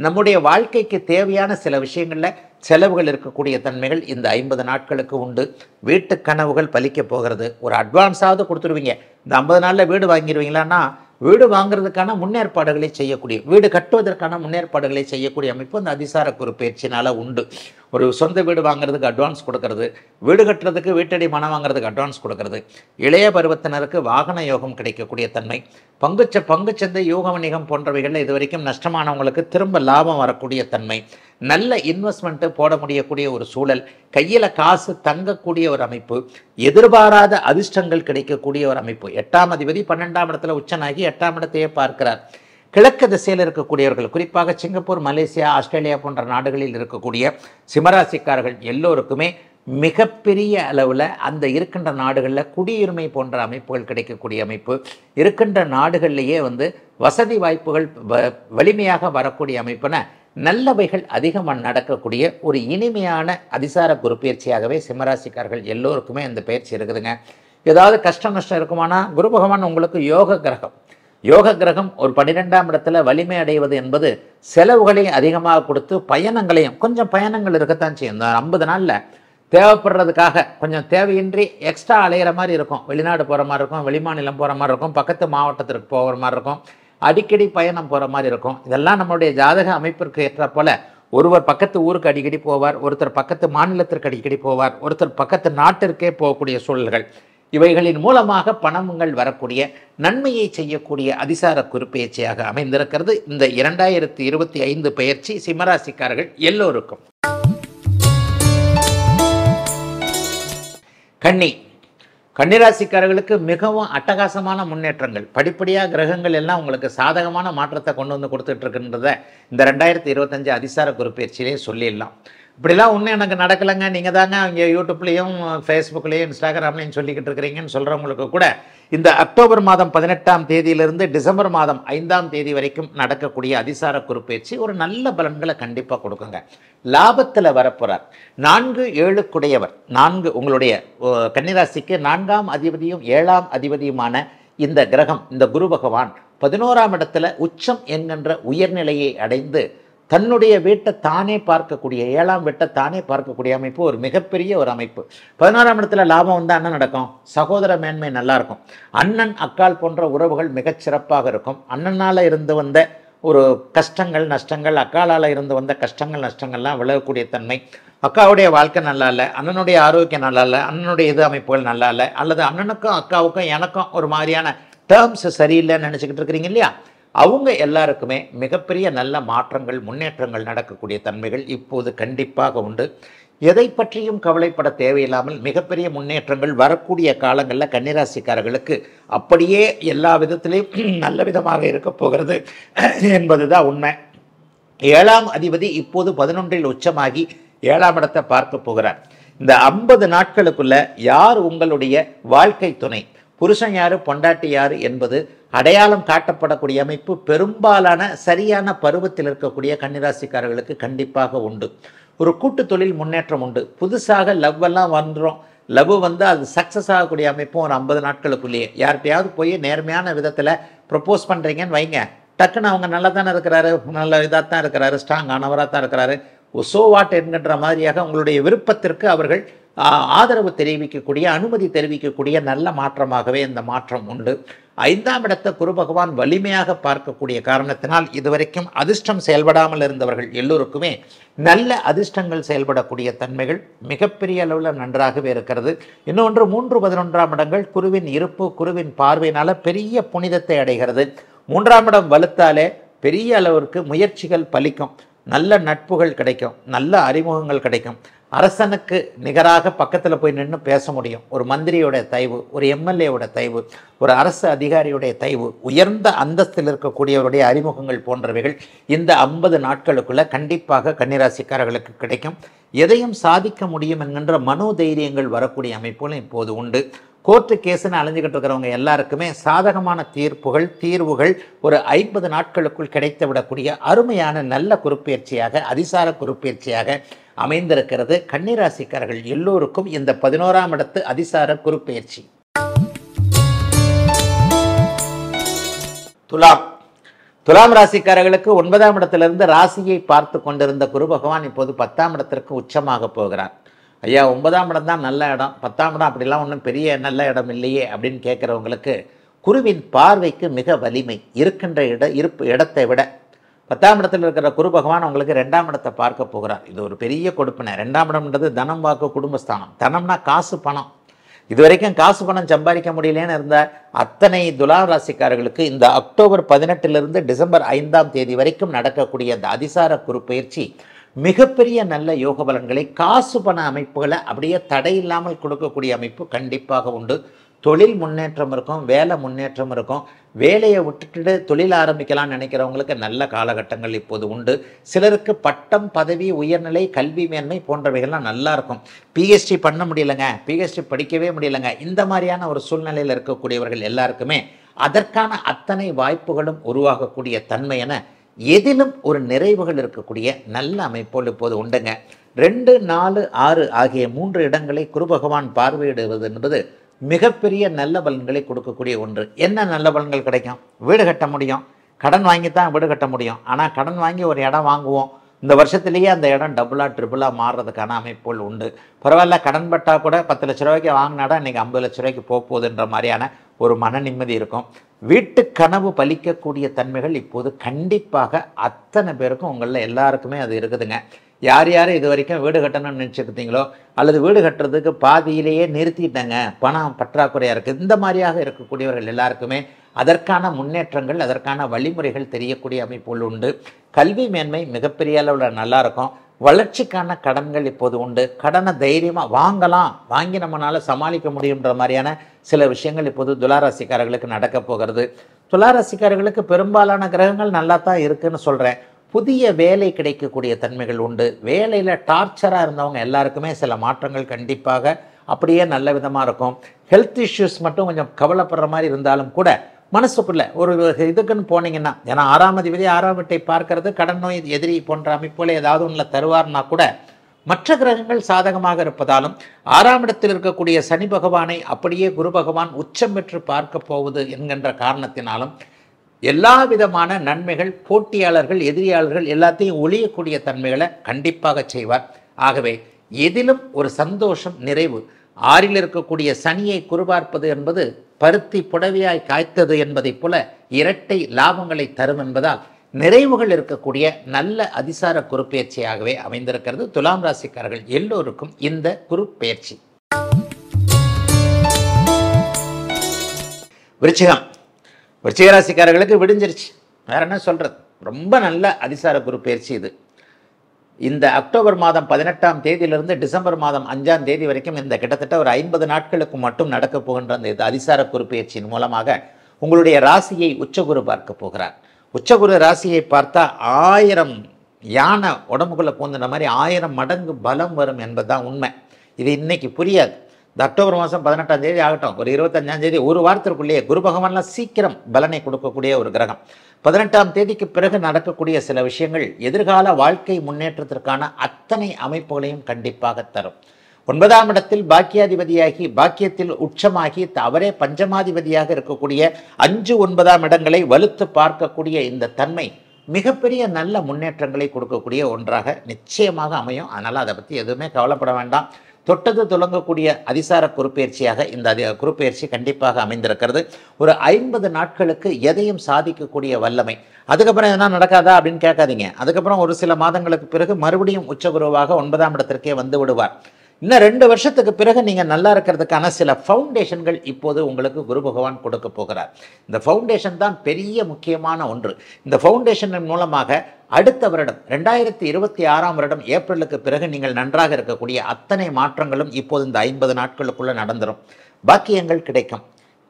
நம்முடைய வாழ்க்கைக்கு தேவையான சில விஷயங்களில் செலவுகள் இருக்கக்கூடிய தன்மைகள் இந்த 50 நாட்களுக்கு உண்டு. வீட்டு கனவுகள் பலிக்க போகிறது. ஒரு அட்வான்ஸாவது கொடுத்துருவீங்க. இந்த 50 நாளில் வீடு வாங்கிடுவீங்களான்னா வீடு வாங்குறதுக்கான முன்னேற்பாடுகளை செய்யக்கூடிய, வீடு கட்டுவதற்கான முன்னேற்பாடுகளை செய்யக்கூடிய அமைப்பு அந்த அதிசார குரு பயிற்சினால் உண்டு. ஒரு சொந்த வீடு வாங்குறதுக்கு அட்வான்ஸ் கொடுக்கறது, வீடு கட்டுறதுக்கு வீட்டடி மனம் வாங்குறதுக்கு அட்வான்ஸ் கொடுக்கறது, இளைய பருவத்தினருக்கு வாகன யோகம் கிடைக்கக்கூடிய தன்மை, பங்குச்சந்தை யோக வணிகம் போன்றவைகளில் இது வரைக்கும் நஷ்டமானவங்களுக்கு திரும்ப லாபம் வரக்கூடிய தன்மை, நல்ல இன்வெஸ்ட்மெண்ட்டு போட முடியக்கூடிய ஒரு சூழல், கையில் காசு தங்கக்கூடிய ஒரு அமைப்பு, எதிர்பாராத அதிர்ஷ்டங்கள் கிடைக்கக்கூடிய ஒரு அமைப்பு. 8ஆம் அதிபதி 12ஆம் இடத்துல உச்சனாகி 8ஆம் இடத்தையே பார்க்கிறார். கிழக்கு திசையில் இருக்கக்கூடியவர்கள், குறிப்பாக சிங்கப்பூர், மலேசியா, ஆஸ்திரேலியா போன்ற நாடுகளில் இருக்கக்கூடிய சிம்மராசிக்காரர்கள் எல்லோருக்குமே மிகப்பெரிய அளவில் அந்த இருக்கின்ற நாடுகளில் குடியுரிமை போன்ற அமைப்புகள் கிடைக்கக்கூடிய அமைப்பு, இருக்கின்ற நாடுகள்லேயே வசதி வாய்ப்புகள் வலிமையாக வரக்கூடிய அமைப்புன நல்லவைகள் அதிகமாக நடக்கக்கூடிய ஒரு இனிமையான அதிசார குரு பயிற்சியாகவே சிம்மராசிக்காரர்கள் எல்லோருக்குமே இந்த பயிற்சி இருக்குதுங்க. ஏதாவது கஷ்டம் நஷ்டம் இருக்குமானா குரு பகவான் உங்களுக்கு யோக கிரகம் ஒரு 12ஆம் இடத்துல வலிமை அடைவது என்பது செலவுகளையும் அதிகமாக கொடுத்து பயணங்களையும், கொஞ்சம் பயணங்கள் இருக்கத்தான் செய்யும். இந்த 50 நாளில் தேவைப்படுறதுக்காக கொஞ்சம் தேவையின்றி எக்ஸ்ட்ரா அலையிற மாதிரி இருக்கும். வெளிநாடு போகிற மாதிரி இருக்கும், வெளிமாநிலம் போகிற மாதிரி இருக்கும், பக்கத்து மாவட்டத்திற்கு போகிற மாதிரி இருக்கும், அடிக்கடி பயணம் போகிற மாதிரி இருக்கும். இதெல்லாம் நம்மளுடைய ஜாதக அமைப்பிற்கு ஏற்ற போல ஒருவர் பக்கத்து ஊருக்கு அடிக்கடி போவார், ஒருத்தர் பக்கத்து மாநிலத்திற்கு அடிக்கடி போவார், ஒருத்தர் பக்கத்து நாட்டிற்கே போகக்கூடிய சூழல்கள். இவைகளின் மூலமாக பணங்கள் வரக்கூடிய நன்மையை செய்யக்கூடிய அதிசார குரு பயிற்சியாக அமைந்திருக்கிறது இந்த 2025 பயிற்சி சிம்மராசிக்காரர்கள் எல்லோருக்கும். கன்னிராசிக்காரர்களுக்கு மிகவும் அட்டகாசமான முன்னேற்றங்கள், படிப்படியாக கிரகங்கள் எல்லாம் உங்களுக்கு சாதகமான மாற்றத்தை கொண்டு வந்து கொடுத்துட்டு இருக்குன்றத இந்த 2025 அதிசார குரு பயிற்சியிலே சொல்லிடலாம். இப்படிலாம் ஒன்றும் எனக்கு நடக்கலைங்க, நீங்கள் தாங்க இங்கே யூடியூப்லேயும் ஃபேஸ்புக்லேயும் இன்ஸ்டாகிராம்லேயும் சொல்லிக்கிட்டு இருக்கிறீங்கன்னு சொல்கிறவங்களுக்கு கூட இந்த அக்டோபர் மாதம் 18ஆம் தேதியிலிருந்து டிசம்பர் மாதம் 5ஆம் தேதி வரைக்கும் நடக்கக்கூடிய அதிசார குரு பயிற்சி ஒரு நல்ல பலன்களை கண்டிப்பாக கொடுக்குங்க. லாபத்தில் வரப்போகிறார். 4, 7 குடையவர். 4 உங்களுடைய கன்னிராசிக்கு 4ஆம் அதிபதியும் 7ஆம் அதிபதியுமான இந்த கிரகம், இந்த குரு பகவான் 11ஆம் இடத்துல உச்சம் என்கின்ற உயர்நிலையை அடைந்து தன்னுடைய வீட்டை தானே பார்க்கக்கூடிய, 7ஆம் வீட்டை தானே பார்க்கக்கூடிய அமைப்பு ஒரு மிகப்பெரிய ஒரு அமைப்பு. 11ஆம் இடத்துல லாபம் வந்தால் என்ன நடக்கும்? சகோதர மேன்மை நல்லா இருக்கும். அண்ணன் அக்கால் போன்ற உறவுகள் மிகச்சிறப்பாக இருக்கும். அண்ணனால் இருந்து வந்த ஒரு கஷ்டங்கள் நஷ்டங்கள், அக்காலால் இருந்து வந்த கஷ்டங்கள் நஷ்டங்கள்லாம் விலகக்கூடிய தன்மை. அக்காவுடைய வாழ்க்கை நல்லா இல்லை, அண்ணனுடைய ஆரோக்கியம் நல்லா இல்லை, அண்ணனுடைய அமைப்புகள் நல்லா இல்லை, அல்லது அண்ணனுக்கும் அக்காவுக்கும் எனக்கும் ஒரு மாதிரியான டேர்ம்ஸ் சரியில்லைன்னு நினச்சிக்கிட்டு இருக்கிறீங்க இல்லையா? அவங்க எல்லாருக்குமே மிகப்பெரிய நல்ல மாற்றங்கள் முன்னேற்றங்கள் நடக்கக்கூடிய தன்மைகள் இப்போது கண்டிப்பாக உண்டு. எதை பற்றியும் கவலைப்பட தேவையில்லாமல் மிகப்பெரிய முன்னேற்றங்கள் வரக்கூடிய காலங்களில் கன்னிராசிக்காரர்களுக்கு அப்படியே எல்லா விதத்திலையும் நல்ல விதமாக இருக்க போகிறது என்பது தான் உண்மை. 7ஆம் அதிபதி இப்போது 11இல் உச்சமாகி 7ஆம் இடத்தை பார்க்க போகிறார். இந்த 50 நாட்களுக்குள்ள யார் உங்களுடைய வாழ்க்கை துணை, புருஷன் யாரு பொண்டாட்டி யாரு என்பது அடையாளம் காட்டப்படக்கூடிய அமைப்பு பெரும்பாலான சரியான பருவத்தில் இருக்கக்கூடிய கன்னிராசிக்காரர்களுக்கு கண்டிப்பாக உண்டு. ஒரு கூட்டு தொழில் முன்னேற்றம் உண்டு. புதுசாக லவ் எல்லாம் வந்துடும். லவ் அது சக்ஸஸ் ஆகக்கூடிய அமைப்பும் ஒரு 50 நாட்களுக்குள்ளேயே. யார்கிட்டையாவது போய் நேர்மையான விதத்தில் ப்ரப்போஸ் பண்ணுறீங்கன்னு வைங்க, டக்குன்னு அவங்க நல்லா தானே இருக்கிறாரு, நல்ல இதாக தான் இருக்கிறாரு, ஸ்ட்ராங் ஆனவராக தான் இருக்கிறாரு, ஸோ வாட் என்கின்ற மாதிரியாக உங்களுடைய விருப்பத்திற்கு அவர்கள் ஆதரவு தெரிவிக்கக்கூடிய, அனுமதி தெரிவிக்கக்கூடிய நல்ல மாற்றமாகவே இந்த மாற்றம் உண்டு. 5ஆம் இடத்தை குரு பகவான் வலிமையாக பார்க்கக்கூடிய காரணத்தினால் இதுவரைக்கும் அதிர்ஷ்டம் செயல்படாமல் இருந்தவர்கள் எல்லோருக்குமே நல்ல அதிர்ஷ்டங்கள் செயல்படக்கூடிய தன்மைகள் மிகப்பெரிய அளவில் நன்றாகவே இருக்கிறது. இன்னொன்று 3, 11ஆம் இடங்கள் குருவின் இருப்பு, குருவின் பார்வையினால பெரிய புனிதத்தை அடைகிறது. 3ஆம் இடம் வலுத்தாலே பெரிய அளவிற்கு முயற்சிகள் பலிக்கும், நல்ல நட்புகள் கிடைக்கும், நல்ல அறிமுகங்கள் கிடைக்கும். அரசனுக்கு நிகராக பக்கத்தில் போய் நின்று பேச முடியும். ஒரு மந்திரியோட தயவு, ஒரு எம்எல்ஏவோட தயவு, ஒரு அரசு அதிகாரியுடைய தயவு, உயர்ந்த அந்தஸ்தில் இருக்கக்கூடியவருடைய அறிமுகங்கள் போன்றவைகள் இந்த 50 நாட்களுக்குள்ள கண்டிப்பாக கன்னிராசிக்காரர்களுக்கு கிடைக்கும். எதையும் சாதிக்க முடியும் என்கின்ற மனோதைரியங்கள் வரக்கூடிய அமைப்புகளும் இப்போது உண்டு. கோர்ட்டு கேஸுன்னு அலைஞ்சிக்கிட்டு இருக்கிறவங்க எல்லாருக்குமே சாதகமான தீர்வுகள் ஒரு 50 நாட்களுக்குள் கிடைத்து விடக்கூடிய அருமையான நல்ல குருப்பெயர்ச்சியாக, அதிசார குருப்பெயர்ச்சியாக அமைந்திருக்கிறது. கன்னிராசிக்காரர்கள் எல்லோருக்கும் இந்த 11ஆம் இடத்து அதிசார குருப்பெயர்ச்சி. துலாம் ராசிக்காரர்களுக்கு 9ஆம் இடத்திலிருந்து ராசியை பார்த்து கொண்டிருந்த குரு பகவான் இப்போது 10ஆம் இடத்திற்கு உச்சமாக போகிறார். ஐயா 9ஆம் இடம் தான் நல்ல இடம், 10ஆம் இடம் அப்படிலாம் ஒன்றும் பெரிய நல்ல இடம் இல்லையே அப்படின்னு கேட்குறவங்களுக்கு குருவின் பார்வைக்கு மிக வலிமை இருக்கின்ற இடத்தை விட 10ஆம் இடத்தில் இருக்கிற குரு பகவான் உங்களுக்கு 2ஆம் இடத்தை பார்க்க போகிறார். இது ஒரு பெரிய கொடுப்பினை. 2ஆம் இடம்ன்றது தனம், வாக்கு, குடும்பஸ்தானம். தனம்னா காசு, பணம். இது வரைக்கும் காசு பணம் சம்பாதிக்க முடியலன்னு இருந்த அத்தனை துலாம் ராசிக்காரர்களுக்கு இந்த அக்டோபர் 18 டிசம்பர் 5ஆம் தேதி வரைக்கும் நடக்கக்கூடிய அந்த அதிசார குரு பயிற்சி மிகப்பெரிய நல்ல யோக பலன்களை, காசு பண அமைப்புகளை அப்படியே தடையில்லாமல் கொடுக்கக்கூடிய அமைப்பு கண்டிப்பாக உண்டு. தொழில் முன்னேற்றம் இருக்கும், வேலை முன்னேற்றம் இருக்கும். வேலையை விட்டுட்டு தொழில் ஆரம்பிக்கலாம்னு நினைக்கிறவங்களுக்கு நல்ல காலகட்டங்கள் இப்போது உண்டு. சிலருக்கு பட்டம், பதவி, உயர்நிலை, கல்வி மேன்மை போன்றவைகள்லாம் நல்லா இருக்கும். பிஹெச்டி பண்ண முடியலைங்க, பிஹெச்டி படிக்கவே முடியலைங்க, இந்த மாதிரியான ஒரு சூழ்நிலையில் இருக்கக்கூடியவர்கள் எல்லாருக்குமே அதற்கான அத்தனை வாய்ப்புகளும் உருவாகக்கூடிய தன்மை என எதிலும் ஒரு நிறைவுகள் இருக்கக்கூடிய நல்ல அமைப்போடு இப்போது உண்டுங்க. 2, 4, 6 ஆகிய 3 இடங்களை குரு பகவான் பார்வையிடுவது என்பது மிகப்பெரிய நல்ல பலன்களை கொடுக்கக்கூடிய ஒன்று. என்ன நல்ல பலன்கள் கிடைக்கும்? வீடு கட்ட முடியும், கடன் வாங்கித்தான் வீடு கட்ட முடியும். ஆனால் கடன் வாங்கி ஒரு இடம் வாங்குவோம், இந்த வருஷத்துலேயே அந்த இடம் டபுளாக ட்ரிபிளாக மாறுறதுக்கான அமைப்புகள் உண்டு. பரவாயில்ல, கடன் பட்டா கூட 10 லட்ச ரூபாய்க்கு வாங்கினாடா இன்றைக்கி 50 லட்ச ரூபாய்க்கு போகுதுன்ற மாதிரியான ஒரு மன நிம்மதி இருக்கும். வீட்டு கனவு பலிக்கக்கூடிய தன்மைகள் இப்போது கண்டிப்பாக அத்தனை பேருக்கும் உங்களில் எல்லாருக்குமே அது இருக்குதுங்க. யார் யார் இது வரைக்கும் வீடு கட்டணும்னு நினச்சிருந்தீங்களோ அல்லது வீடு கட்டுறதுக்கு பாதியிலேயே நிறுத்திட்டாங்க, பணம் பற்றாக்குறையாக இருக்குது, இந்த மாதிரியாக இருக்கக்கூடியவர்கள் எல்லாருக்குமே அதற்கான முன்னேற்றங்கள், அதற்கான வழிமுறைகள் தெரியக்கூடிய அமைப்புகள் உண்டு. கல்வி மேன்மை மிகப்பெரிய அளவில் நல்லாயிருக்கும். வளர்ச்சிக்கான கடன்கள் இப்போது உண்டு. கடனை தைரியமாக வாங்கலாம், வாங்கி நம்மளால் சமாளிக்க முடியுன்ற மாதிரியான சில விஷயங்கள் இப்போது துளாராசிக்காரர்களுக்கு நடக்க போகிறது. துளாராசிக்காரர்களுக்கு பெரும்பாலான கிரகங்கள் நல்லா தான் இருக்குன்னு சொல்கிறேன். புதிய வேலை கிடைக்கக்கூடிய தன்மைகள் உண்டு. வேலையில் டார்ச்சராக இருந்தவங்க எல்லாருக்குமே சில மாற்றங்கள் கண்டிப்பாக அப்படியே நல்ல விதமாக இருக்கும். ஹெல்த் இஷ்யூஸ் மட்டும் கொஞ்சம் கவலைப்படுற மாதிரி இருந்தாலும் கூட மனசுக்குள்ள ஒரு இதுக்குன்னு போனீங்கன்னா, ஏன்னா 6ஆம் அதிபதி 6ஆம் வீட்டை பார்க்கறது, கடன் நோய் எதிரி போன்ற அமைப்புகளை ஏதாவது ஒன்றில் தருவார்னா கூட மற்ற கிரகங்கள் சாதகமாக இருப்பதாலும் 6ஆம் இடத்தில் இருக்கக்கூடிய சனி பகவானை அப்படியே குரு பகவான் உச்சம் பெற்று பார்க்க போவது என்கின்ற காரணத்தினாலும் எல்லா விதமான நன்மைகள், போட்டியாளர்கள், எதிரியாளர்கள் எல்லாத்தையும் ஒழியக்கூடிய தன்மைகளை கண்டிப்பாக செய்வார். ஆகவே எதிலும் ஒரு சந்தோஷம், நிறைவு. 6இல் இருக்கக்கூடிய சனியை குறிபார்ப்பது என்பது பருத்தி புடவையாய் காய்த்தது என்பதைப் போல இரட்டை லாபங்களை தரும் என்பதால் நிறைவுகள் இருக்கக்கூடிய நல்ல அதிசார குருப்பெயர்ச்சியாகவே அமைந்திருக்கிறது. துலாம் ராசிக்காரர்கள் எல்லோருக்கும் இந்த குருப்பெயர்ச்சி. விருச்சிக ராசிக்காரர்களுக்கு விடிஞ்சிருச்சு, வேற என்ன சொல்றது. ரொம்ப நல்ல அதிசார குருப்பெயர்ச்சி இது. இந்த அக்டோபர் மாதம் 18ஆம் தேதியிலிருந்து டிசம்பர் மாதம் 5ஆம் தேதி வரைக்கும் இந்த கிட்டத்தட்ட ஒரு 50 நாட்களுக்கு மட்டும் நடக்க போகின்ற அந்த அதிசார குருப்பெயர்ச்சியின் மூலமாக உங்களுடைய ராசியை உச்சகுரு பார்க்க போகிறார். உச்சகுரு ராசியை பார்த்தா 1000 யானை உடம்புக்குள்ளே பூந்துன மாதிரி 1000 மடங்கு பலம் வரும் என்பதுதான் உண்மை. இது இன்னைக்கு புரியாது. இந்த அக்டோபர் மாதம் 18ஆம் தேதி ஆகட்டும், ஒரு 25ஆம் தேதி, ஒரு வாரத்திற்குள்ளேயே குரு பகவான்லாம் சீக்கிரம் பலனை கொடுக்கக்கூடிய ஒரு கிரகம். 18ஆம் தேதிக்கு பிறகு நடக்கக்கூடிய சில விஷயங்கள் எதிர்கால வாழ்க்கை முன்னேற்றத்திற்கான அத்தனை அமைப்புகளையும் கண்டிப்பாக தரும். 9ஆம் இடத்தில் பாக்கியாதிபதியாகி, பாக்கியத்தில் உச்சமாகி, அவரே பஞ்சமாதிபதியாக இருக்கக்கூடிய 5, 9ஆம் இடங்களை வலுத்து பார்க்கக்கூடிய இந்த தன்மை மிகப்பெரிய நல்ல முன்னேற்றங்களை கொடுக்கக்கூடிய ஒன்றாக நிச்சயமாக அமையும். அதனால் அதை பற்றி எதுவுமே கவலைப்பட வேண்டாம். தொட்டது துலங்கக்கூடிய அதிசார குருப்பெயர்ச்சியாக இந்த குருப்பெயர்ச்சி கண்டிப்பாக அமைந்திருக்கிறது. ஒரு 50 நாட்களுக்கு எதையும் சாதிக்கக்கூடிய வல்லமை. அதுக்கப்புறம் எதனா நடக்காதா அப்படின்னு கேட்காதீங்க. அதுக்கப்புறம் ஒரு சில மாதங்களுக்கு பிறகு மறுபடியும் உச்சகுருவாக 9ஆம் இடத்திற்கே வந்து விடுவார். இன்னும் 2 வருஷத்துக்கு பிறகு நீங்கள் நல்லா இருக்கிறதுக்கான சில ஃபவுண்டேஷன்கள் இப்போது உங்களுக்கு குரு பகவான் கொடுக்க போகிறார். இந்த ஃபவுண்டேஷன் தான் பெரிய முக்கியமான ஒன்று. இந்த ஃபவுண்டேஷனின் மூலமாக அடுத்த வருடம் 2026ஆம் வருடம் ஏப்ரலுக்கு பிறகு நீங்கள் நன்றாக இருக்கக்கூடிய அத்தனை மாற்றங்களும் இப்போது இந்த 50 நாட்களுக்குள்ள நடந்துடும். பாக்கியங்கள் கிடைக்கும்.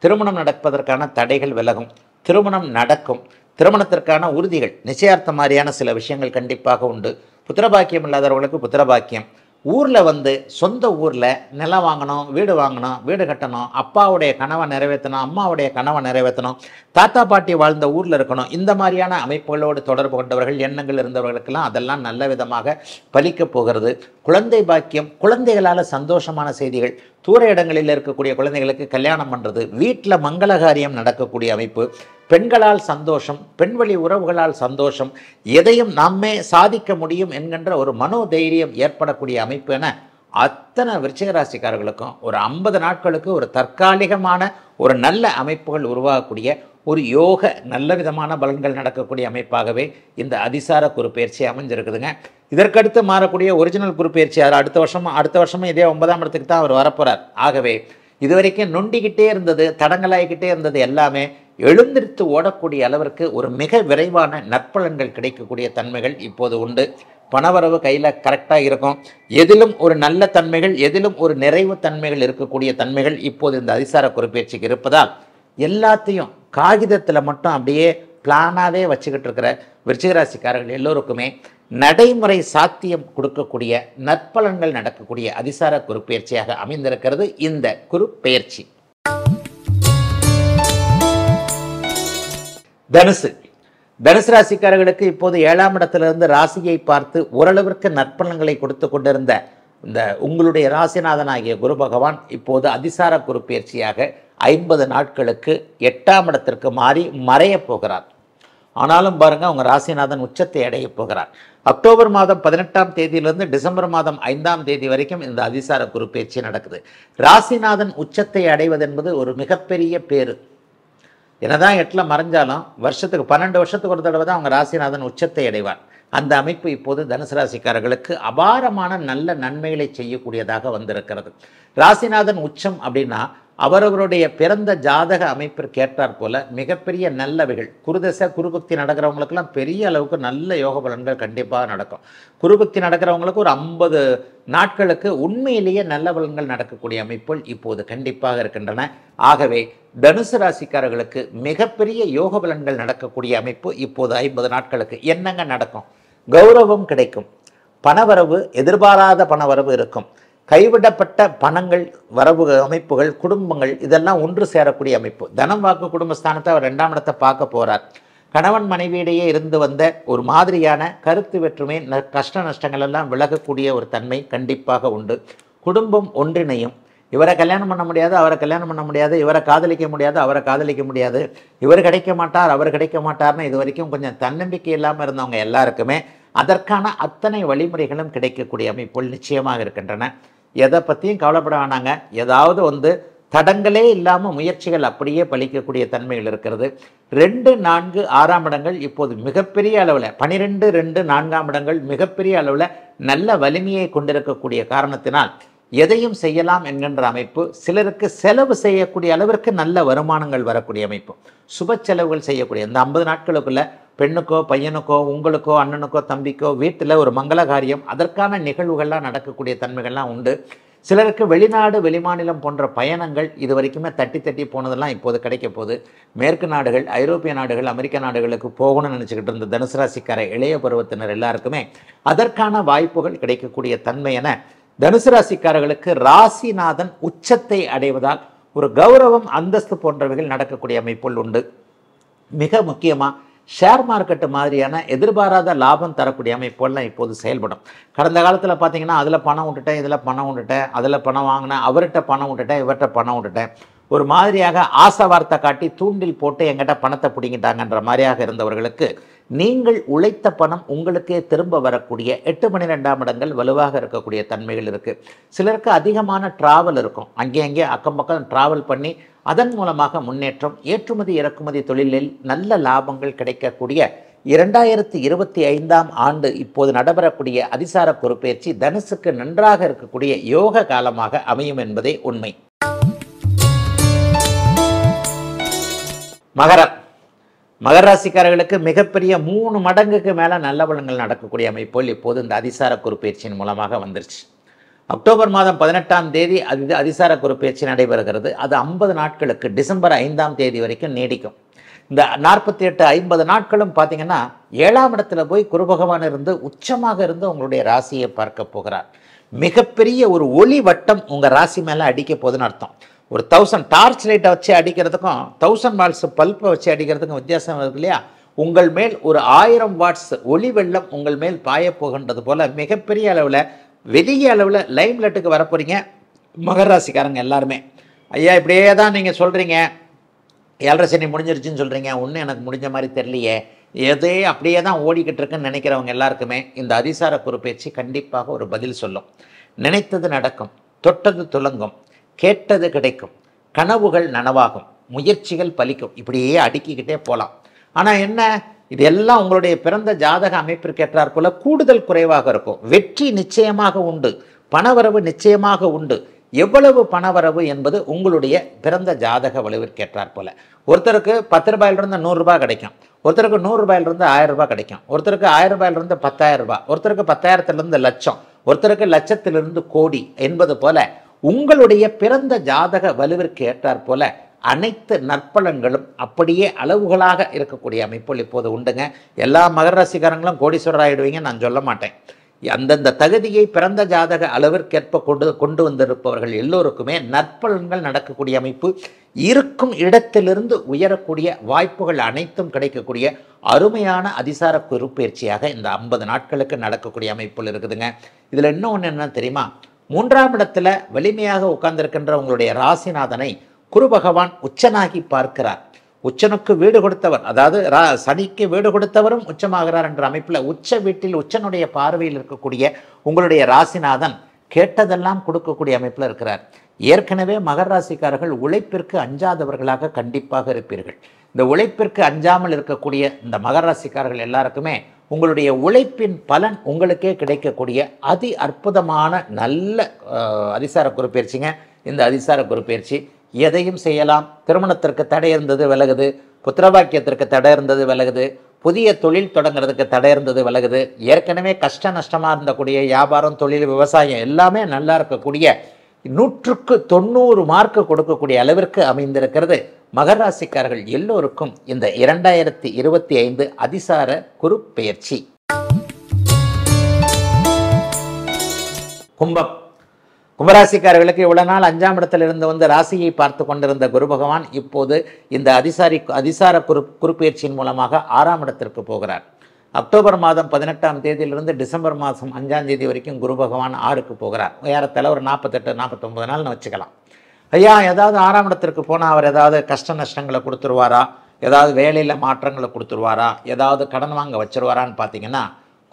திருமணம் நடப்பதற்கான தடைகள் விலகும். திருமணம் நடக்கும். திருமணத்திற்கான உறுதிகள், நிச்சயார்த்தம் மாதிரியான சில விஷயங்கள் கண்டிப்பாக உண்டு. புத்திரபாக்கியம் இல்லாதவர்களுக்கு புத்திரபாக்கியம். ஊரில் சொந்த ஊரில் நிலம் வாங்கணும், வீடு கட்டணும், அப்பாவுடைய கனவை நிறைவேற்றணும், அம்மாவுடைய கனவை நிறைவேற்றணும், தாத்தா பாட்டி வாழ்ந்த ஊரில் இருக்கணும். இந்த மாதிரியான அமைப்புகளோடு தொடர்பு கொண்டவர்கள், எண்ணங்கள் இருந்தவர்களுக்கெல்லாம் அதெல்லாம் நல்ல விதமாக பலிக்கப் போகிறது. குழந்தை பாக்கியம், குழந்தைகளால் சந்தோஷமான செய்திகள், தூர இடங்களில் இருக்கக்கூடிய குழந்தைகளுக்கு கல்யாணம் பண்ணுறது, வீட்டில் மங்களகாரியம் நடக்கக்கூடிய அமைப்பு, பெண்களால் சந்தோஷம், பெண்வழி உறவுகளால் சந்தோஷம், எதையும் நாமே சாதிக்க முடியும் என்கின்ற ஒரு மனோதைரியம் ஏற்படக்கூடிய அமைப்பு என அத்தனை விருச்சிகராசிக்காரர்களுக்கும் ஒரு 50 நாட்களுக்கு ஒரு தற்காலிகமான ஒரு நல்ல அமைப்புகள் உருவாகக்கூடிய ஒரு யோக நல்ல விதமான பலன்கள் நடக்கக்கூடிய அமைப்பாகவே இந்த அதிசார குருப்பெயர்ச்சி அமைஞ்சிருக்குதுங்க. இதற்கடுத்து மாறக்கூடிய ஒரிஜினல் குருப்பெயர்ச்சி அடுத்த வருஷமும் இதே 9ஆம் இடத்துக்கு தான் அவர் வரப்போகிறார். ஆகவே இதுவரைக்கும் நொண்டிக்கிட்டே இருந்தது, தடங்கலாகிக்கிட்டே இருந்தது எல்லாமே எழுந்திருத்து ஓடக்கூடிய அளவிற்கு ஒரு மிக விரைவான நற்பலன்கள் கிடைக்கக்கூடிய தன்மைகள் இப்போது உண்டு. பணவரவு கையில் கரெக்டாக இருக்கும். எதிலும் ஒரு நல்ல தன்மைகள், எதிலும் ஒரு நிறைவு தன்மைகள் இருக்கக்கூடிய தன்மைகள் இப்போது இந்த அதிசார குருப்பெயர்ச்சிக்கு இருப்பதால் எல்லாத்தையும் காகிதத்தில் மட்டும் அப்படியே பிளானாகவே வச்சுக்கிட்டு இருக்கிற விருச்சிகராசிக்காரர்கள் எல்லோருக்குமே நடைமுறை சாத்தியம் கொடுக்கக்கூடிய நற்பலன்கள் நடக்கக்கூடிய அதிசார குருப்பெயர்ச்சியாக அமைந்திருக்கிறது இந்த குருப்பெயர்ச்சி. தனுசு ராசிக்காரர்களுக்கு இப்போது 7ஆம் இடத்திலிருந்து ராசியை பார்த்து ஓரளவிற்கு நற்பலன்களை கொடுத்து கொண்டிருந்த இந்த உங்களுடைய ராசிநாதனாகிய குரு பகவான் இப்போது அதிசார குருப்பெயர்ச்சியாக 50 நாட்களுக்கு 8ஆம் இடத்திற்கு மாறி மறையப் போகிறார். ஆனாலும் பாருங்க, அவங்க ராசிநாதன் உச்சத்தை அடைய போகிறார். அக்டோபர் மாதம் 18ஆம் தேதியிலிருந்து டிசம்பர் மாதம் 5ஆம் தேதி வரைக்கும் இந்த அதிசார குருப்பெயர்ச்சி நடக்குது. ராசிநாதன் உச்சத்தை அடைவது என்பது ஒரு மிகப்பெரிய பேரு. என்னதான் 8ல் மறைஞ்சாலும் வருஷத்துக்கு 12 வருஷத்துக்கு ஒரு தடவை தான் அவங்க ராசிநாதன் உச்சத்தை அடைவார். அந்த அமைப்பு இப்போது தனுசு ராசிக்காரர்களுக்கு அபாரமான நல்ல நன்மைகளை செய்யக்கூடியதாக வந்திருக்கிறது. ராசிநாதன் உச்சம் அப்படின்னா அவரவருடைய பிறந்த ஜாதக அமைப்பிற்கு ஏற்றாற் போல மிகப்பெரிய நல்லவைகள், குருதசை குருபக்தி நடக்கிறவங்களுக்கெல்லாம் பெரிய அளவுக்கு நல்ல யோக பலன்கள் கண்டிப்பாக நடக்கும். குருபக்தி நடக்கிறவங்களுக்கு ஒரு 50 நாட்களுக்கு உண்மையிலேயே நல்ல பலன்கள் நடக்கக்கூடிய அமைப்புகள் இப்போது கண்டிப்பாக இருக்கின்றன. ஆகவே தனுசு ராசிக்காரர்களுக்கு மிகப்பெரிய யோக பலன்கள் நடக்கக்கூடிய அமைப்பு இப்போது 50 நாட்களுக்கு. என்னங்க நடக்கும்? கௌரவம் கிடைக்கும், பணவரவு, எதிர்பாராத பணவரவு இருக்கும், கைவிடப்பட்ட பணங்கள் வரவு அமைப்புகள், குடும்பங்கள் இதெல்லாம் ஒன்று சேரக்கூடிய அமைப்பு. தனம் வாக்கு குடும்பஸ்தானத்தை அவர் 2ஆம் இடத்தை பார்க்க போகிறார். கணவன் மனைவியிடையே இருந்து வந்த ஒரு மாதிரியான கருத்து வேற்றுமை, கஷ்ட நஷ்டங்கள் எல்லாம் விலகக்கூடிய ஒரு தன்மை கண்டிப்பாக உண்டு. குடும்பம் ஒன்றிணையும். இவரை கல்யாணம் பண்ண முடியாது, அவரை கல்யாணம் பண்ண முடியாது, இவரை காதலிக்க முடியாது, அவரை காதலிக்க முடியாது, இவர் கிடைக்க மாட்டார், அவர் கிடைக்க மாட்டார்னு இது வரைக்கும் கொஞ்சம் தன்னம்பிக்கை இல்லாமல் இருந்தவங்க எல்லாருக்குமே அதற்கான அத்தனை வழிமுறைகளும் கிடைக்கக்கூடிய அமைப்புகள் நிச்சயமாக இருக்கின்றன. எதை பற்றியும் கவலைப்பட வேணாங்க. ஏதாவது தடங்களே இல்லாமல் முயற்சிகள் அப்படியே பலிக்கக்கூடிய தன்மைகள் இருக்கிறது. 2, 4, 6ஆம் இடங்கள் இப்போது மிகப்பெரிய அளவில் 12, 2, 4ஆம் இடங்கள் மிகப்பெரிய அளவில் நல்ல வலிமையை கொண்டிருக்கக்கூடிய காரணத்தினால் எதையும் செய்யலாம் என்கின்ற அமைப்பு. சிலருக்கு செலவு செய்யக்கூடிய அளவிற்கு நல்ல வருமானங்கள் வரக்கூடிய அமைப்பு. சுப செலவுகள் செய்யக்கூடிய இந்த 50 நாட்களுக்குள்ள பெண்ணுக்கோ பையனுக்கோ உங்களுக்கோ அண்ணனுக்கோ தம்பிக்கோ வீட்டில் ஒரு மங்கள காரியம், அதற்கான நிகழ்வுகள்லாம் நடக்கக்கூடிய தன்மைகள்லாம் உண்டு. சிலருக்கு வெளிநாடு வெளிமாநிலம் போன்ற பயணங்கள் இது வரைக்குமே தட்டி போனதெல்லாம் இப்போது கிடைக்க போகுது. மேற்கு நாடுகள், ஐரோப்பிய நாடுகள், அமெரிக்க நாடுகளுக்கு போகணும்னு நினச்சிக்கிட்டு இருந்த தனுசு ராசிக்கார இளைய பருவத்தினர் எல்லாருக்குமே அதற்கான வாய்ப்புகள் கிடைக்கக்கூடிய தன்மை என தனுசு ராசிக்காரர்களுக்கு ராசிநாதன் உச்சத்தை அடைவதால் ஒரு கௌரவம், அந்தஸ்து போன்றவைகள் நடக்கக்கூடிய அமைப்புகள் உண்டு. மிக முக்கியமாக ஷேர் மார்க்கெட்டு மாதிரியான எதிர்பாராத லாபம் தரக்கூடிய அமைப்புகள்லாம் இப்போது செயல்படும். கடந்த காலத்தில் பார்த்தீங்கன்னா அதில் பணம் விட்டுட்டேன், இதில் பணம் விட்டுட்டேன், அதில் பணம் வாங்கினேன், அவர்கிட்ட பணம் விட்டுட்டேன், இவர்கிட்ட பணம் விட்டுட்டேன், ஒரு மாதிரியாக ஆசை வார்த்தை காட்டி தூண்டில் போட்டு எங்கிட்ட பணத்தை பிடிங்கிட்டாங்கன்ற மாதிரியாக இருந்தவர்களுக்கு நீங்கள் உழைத்த பணம் உங்களுக்கே திரும்ப வரக்கூடிய 8 12ஆம் இடங்கள் வலுவாக இருக்கக்கூடிய தன்மைகள் இருக்குது. சிலருக்கு அதிகமான டிராவல் இருக்கும், அங்கே அக்கம் பக்கம் டிராவல் பண்ணி அதன் மூலமாக முன்னேற்றம், ஏற்றுமதி இறக்குமதி தொழிலில் நல்ல லாபங்கள் கிடைக்கக்கூடிய 2025ஆம் ஆண்டு இப்போது நடைபெறக்கூடிய அதிசார குருப்பெயர்ச்சி தனுசுக்கு நன்றாக இருக்கக்கூடிய யோக காலமாக அமையும் என்பதே உண்மை. மகரம், மகர ராசிக்காரர்களுக்கு மிகப்பெரிய 3 மடங்குக்கு மேலே நல்ல பலன்கள் நடக்கக்கூடிய அமைப்புகள் இப்போது இந்த அதிசார குருப்பெயர்ச்சியின் மூலமாக வந்துருச்சு. அக்டோபர் மாதம் 18ஆம் தேதி அதிசார குருப்பெயர்ச்சி நடைபெறுகிறது. அது 50 நாட்களுக்கு டிசம்பர் 5ஆம் தேதி வரைக்கும் நீடிக்கும். இந்த 48 50 நாட்களும் பார்த்தீங்கன்னா 7ஆம் இடத்துல போய் குரு பகவான் இருந்து உச்சமாக இருந்து உங்களுடைய ராசியை பார்க்க போகிறார். மிகப்பெரிய ஒரு ஒளி வட்டம் உங்கள் ராசி மேலே அடிக்க போகுதுன்னு அர்த்தம். ஒரு 1000 டார்ச் லைட்டை வச்சு அடிக்கிறதுக்கும் 1000 வாட்ஸ் பல்பை வச்சு அடிக்கிறதுக்கும் வித்தியாசம் இருக்கு இல்லையா? உங்கள் மேல் ஒரு 1000 வாட்ஸ் ஒளி வெள்ளம் உங்கள் மேல் பாய போகின்றது போல மிகப்பெரிய அளவில் வெளிய அளவில் லைம் லைட்டுக்கு வரப்போறீங்க மகர ராசிக்காரங்க எல்லாருமே. ஐயா இப்படியே தான் நீங்கள் சொல்கிறீங்க, 7.5 சனி முடிஞ்சிருச்சுன்னு சொல்கிறீங்க, ஒன்றும் எனக்கு முடிஞ்ச மாதிரி தெரியலையே, எதே அப்படியே தான் ஓடிக்கிட்டு இருக்குன்னு நினைக்கிறவங்க எல்லாருக்குமே இந்த அதிசார குருப்பெயர்ச்சி கண்டிப்பாக ஒரு பதில் சொல்லும். நினைத்தது நடக்கும், தொட்டது துலங்கும், கேட்டது கிடைக்கும், கனவுகள் நனவாகும், முயற்சிகள் பலிக்கும், இப்படியே அடுக்கிக்கிட்டே போகலாம். ஆனால் என்ன, இது எல்லாம் உங்களுடைய பிறந்த ஜாதக அமைப்பிற்கு ஏற்றாற் போல கூடுதல் குறைவாக இருக்கும். வெற்றி நிச்சயமாக உண்டு, பணவரவு நிச்சயமாக உண்டு. எவ்வளவு பணவரவு என்பது உங்களுடைய பிறந்த ஜாதக வலுவிற்கேற்றாற் போல. ஒருத்தருக்கு 10 ரூபாயிலிருந்து 100 ரூபாய் கிடைக்கும், ஒருத்தருக்கு 100 ரூபாயிலிருந்து 1000 ரூபாய் கிடைக்கும், ஒருத்தருக்கு 1000 ரூபாயிலிருந்து 10,000 ரூபாய், ஒருத்தருக்கு 10,000லிருந்து லட்சம், ஒருத்தருக்கு லட்சத்திலிருந்து கோடி என்பது போல உங்களுடைய பிறந்த ஜாதக வலுவிற்கு ஏற்றாற் போல அனைத்து நற்பலன்களும் அப்படியே அளவுகளாக இருக்கக்கூடிய அமைப்புகள் இப்போது உண்டுங்க. எல்லா மகர ராசிக்காரங்களும் கோடீஸ்வரர் ஆகிடுவீங்க நான் சொல்ல மாட்டேன். அந்தந்த தகுதியை பிறந்த ஜாதக அளவிற்கேற்ப கொண்டு வந்திருப்பவர்கள் எல்லோருக்குமே நற்பலன்கள் நடக்கக்கூடிய அமைப்பு, இருக்கும் இடத்திலிருந்து உயரக்கூடிய வாய்ப்புகள் அனைத்தும் கிடைக்கக்கூடிய அருமையான அதிசார குருப்பெயர்ச்சியாக இந்த 50 நாட்களுக்கு நடக்கக்கூடிய அமைப்புகள் இருக்குதுங்க. இதில் இன்னொன்று என்ன தெரியுமா, 3ஆம் இடத்துல வலிமையாக உட்கார்ந்திருக்கின்ற உங்களுடைய ராசிநாதனை குரு பகவான் உச்சனாகி பார்க்கிறார். உச்சனுக்கு வீடு கொடுத்தவர், அதாவது சனிக்கு வீடு கொடுத்தவரும் உச்சமாகிறார் என்ற அமைப்பில் உச்ச வீட்டில் உச்சனுடைய பார்வையில் இருக்கக்கூடிய உங்களுடைய ராசிநாதன் கேட்டதெல்லாம் கொடுக்கக்கூடிய அமைப்பில் இருக்கிறார். ஏற்கனவே மகர ராசிக்காரர்கள் உழைப்பிற்கு அஞ்சாதவர்களாக கண்டிப்பாக இருப்பீர்கள். இந்த உழைப்பிற்கு அஞ்சாமல் இருக்கக்கூடிய இந்த மகர ராசிக்காரர்கள் எல்லாருக்குமே உங்களுடைய உழைப்பின் பலன் உங்களுக்கே கிடைக்கக்கூடிய அதி அற்புதமான நல்ல அதிசார குருப்பெயர்ச்சிங்க இந்த அதிசார குருப்பெயர்ச்சி. எதையும் செய்யலாம். திருமணத்திற்கு தடை இருந்தது விலகுது, புத்திரபாக்கியத்திற்கு தடை இருந்தது விலகுது, புதிய தொழில் தொடங்குறதுக்கு தடை இருந்தது விலகுது, ஏற்கனவே கஷ்ட நஷ்டமாக இருந்தக்கூடிய வியாபாரம் தொழில் விவசாயம் எல்லாமே நல்லா இருக்கக்கூடிய 100க்கு 90 மார்க்கு கொடுக்கக்கூடிய அளவிற்கு அமைந்திருக்கிறது. மகர ராசிக்காரர்கள் எல்லோருக்கும் இந்த 2025 அதிசார குருப்பெயர்ச்சி. கும்பம், கும்பராசிக்காரர்களுக்கு இவ்வளவு நாள் 5ஆம் இடத்தில் இருந்து வந்து ராசியை பார்த்து கொண்டிருந்த குரு பகவான் இப்போது இந்த அதிசார குருப்பெயர்ச்சியின் மூலமாக 6ஆம் இடத்திற்கு போகிறார். அக்டோபர் மாதம் 18ஆம் தேதியிலிருந்து டிசம்பர் மாதம் 5ஆம் தேதி வரைக்கும் குரு பகவான் 6க்கு போகிறார். ஏறத்தாழ ஒரு 48 49 நாள்னு வச்சுக்கலாம். ஐயா ஏதாவது 6ஆம் இடத்திற்கு போனால் அவர் ஏதாவது கஷ்ட நஷ்டங்களை கொடுத்துருவாரா, ஏதாவது வேலையில் மாற்றங்களை கொடுத்துருவாரா, ஏதாவது கடன் வாங்க வச்சிருவாரான்னு பார்த்தீங்கன்னா,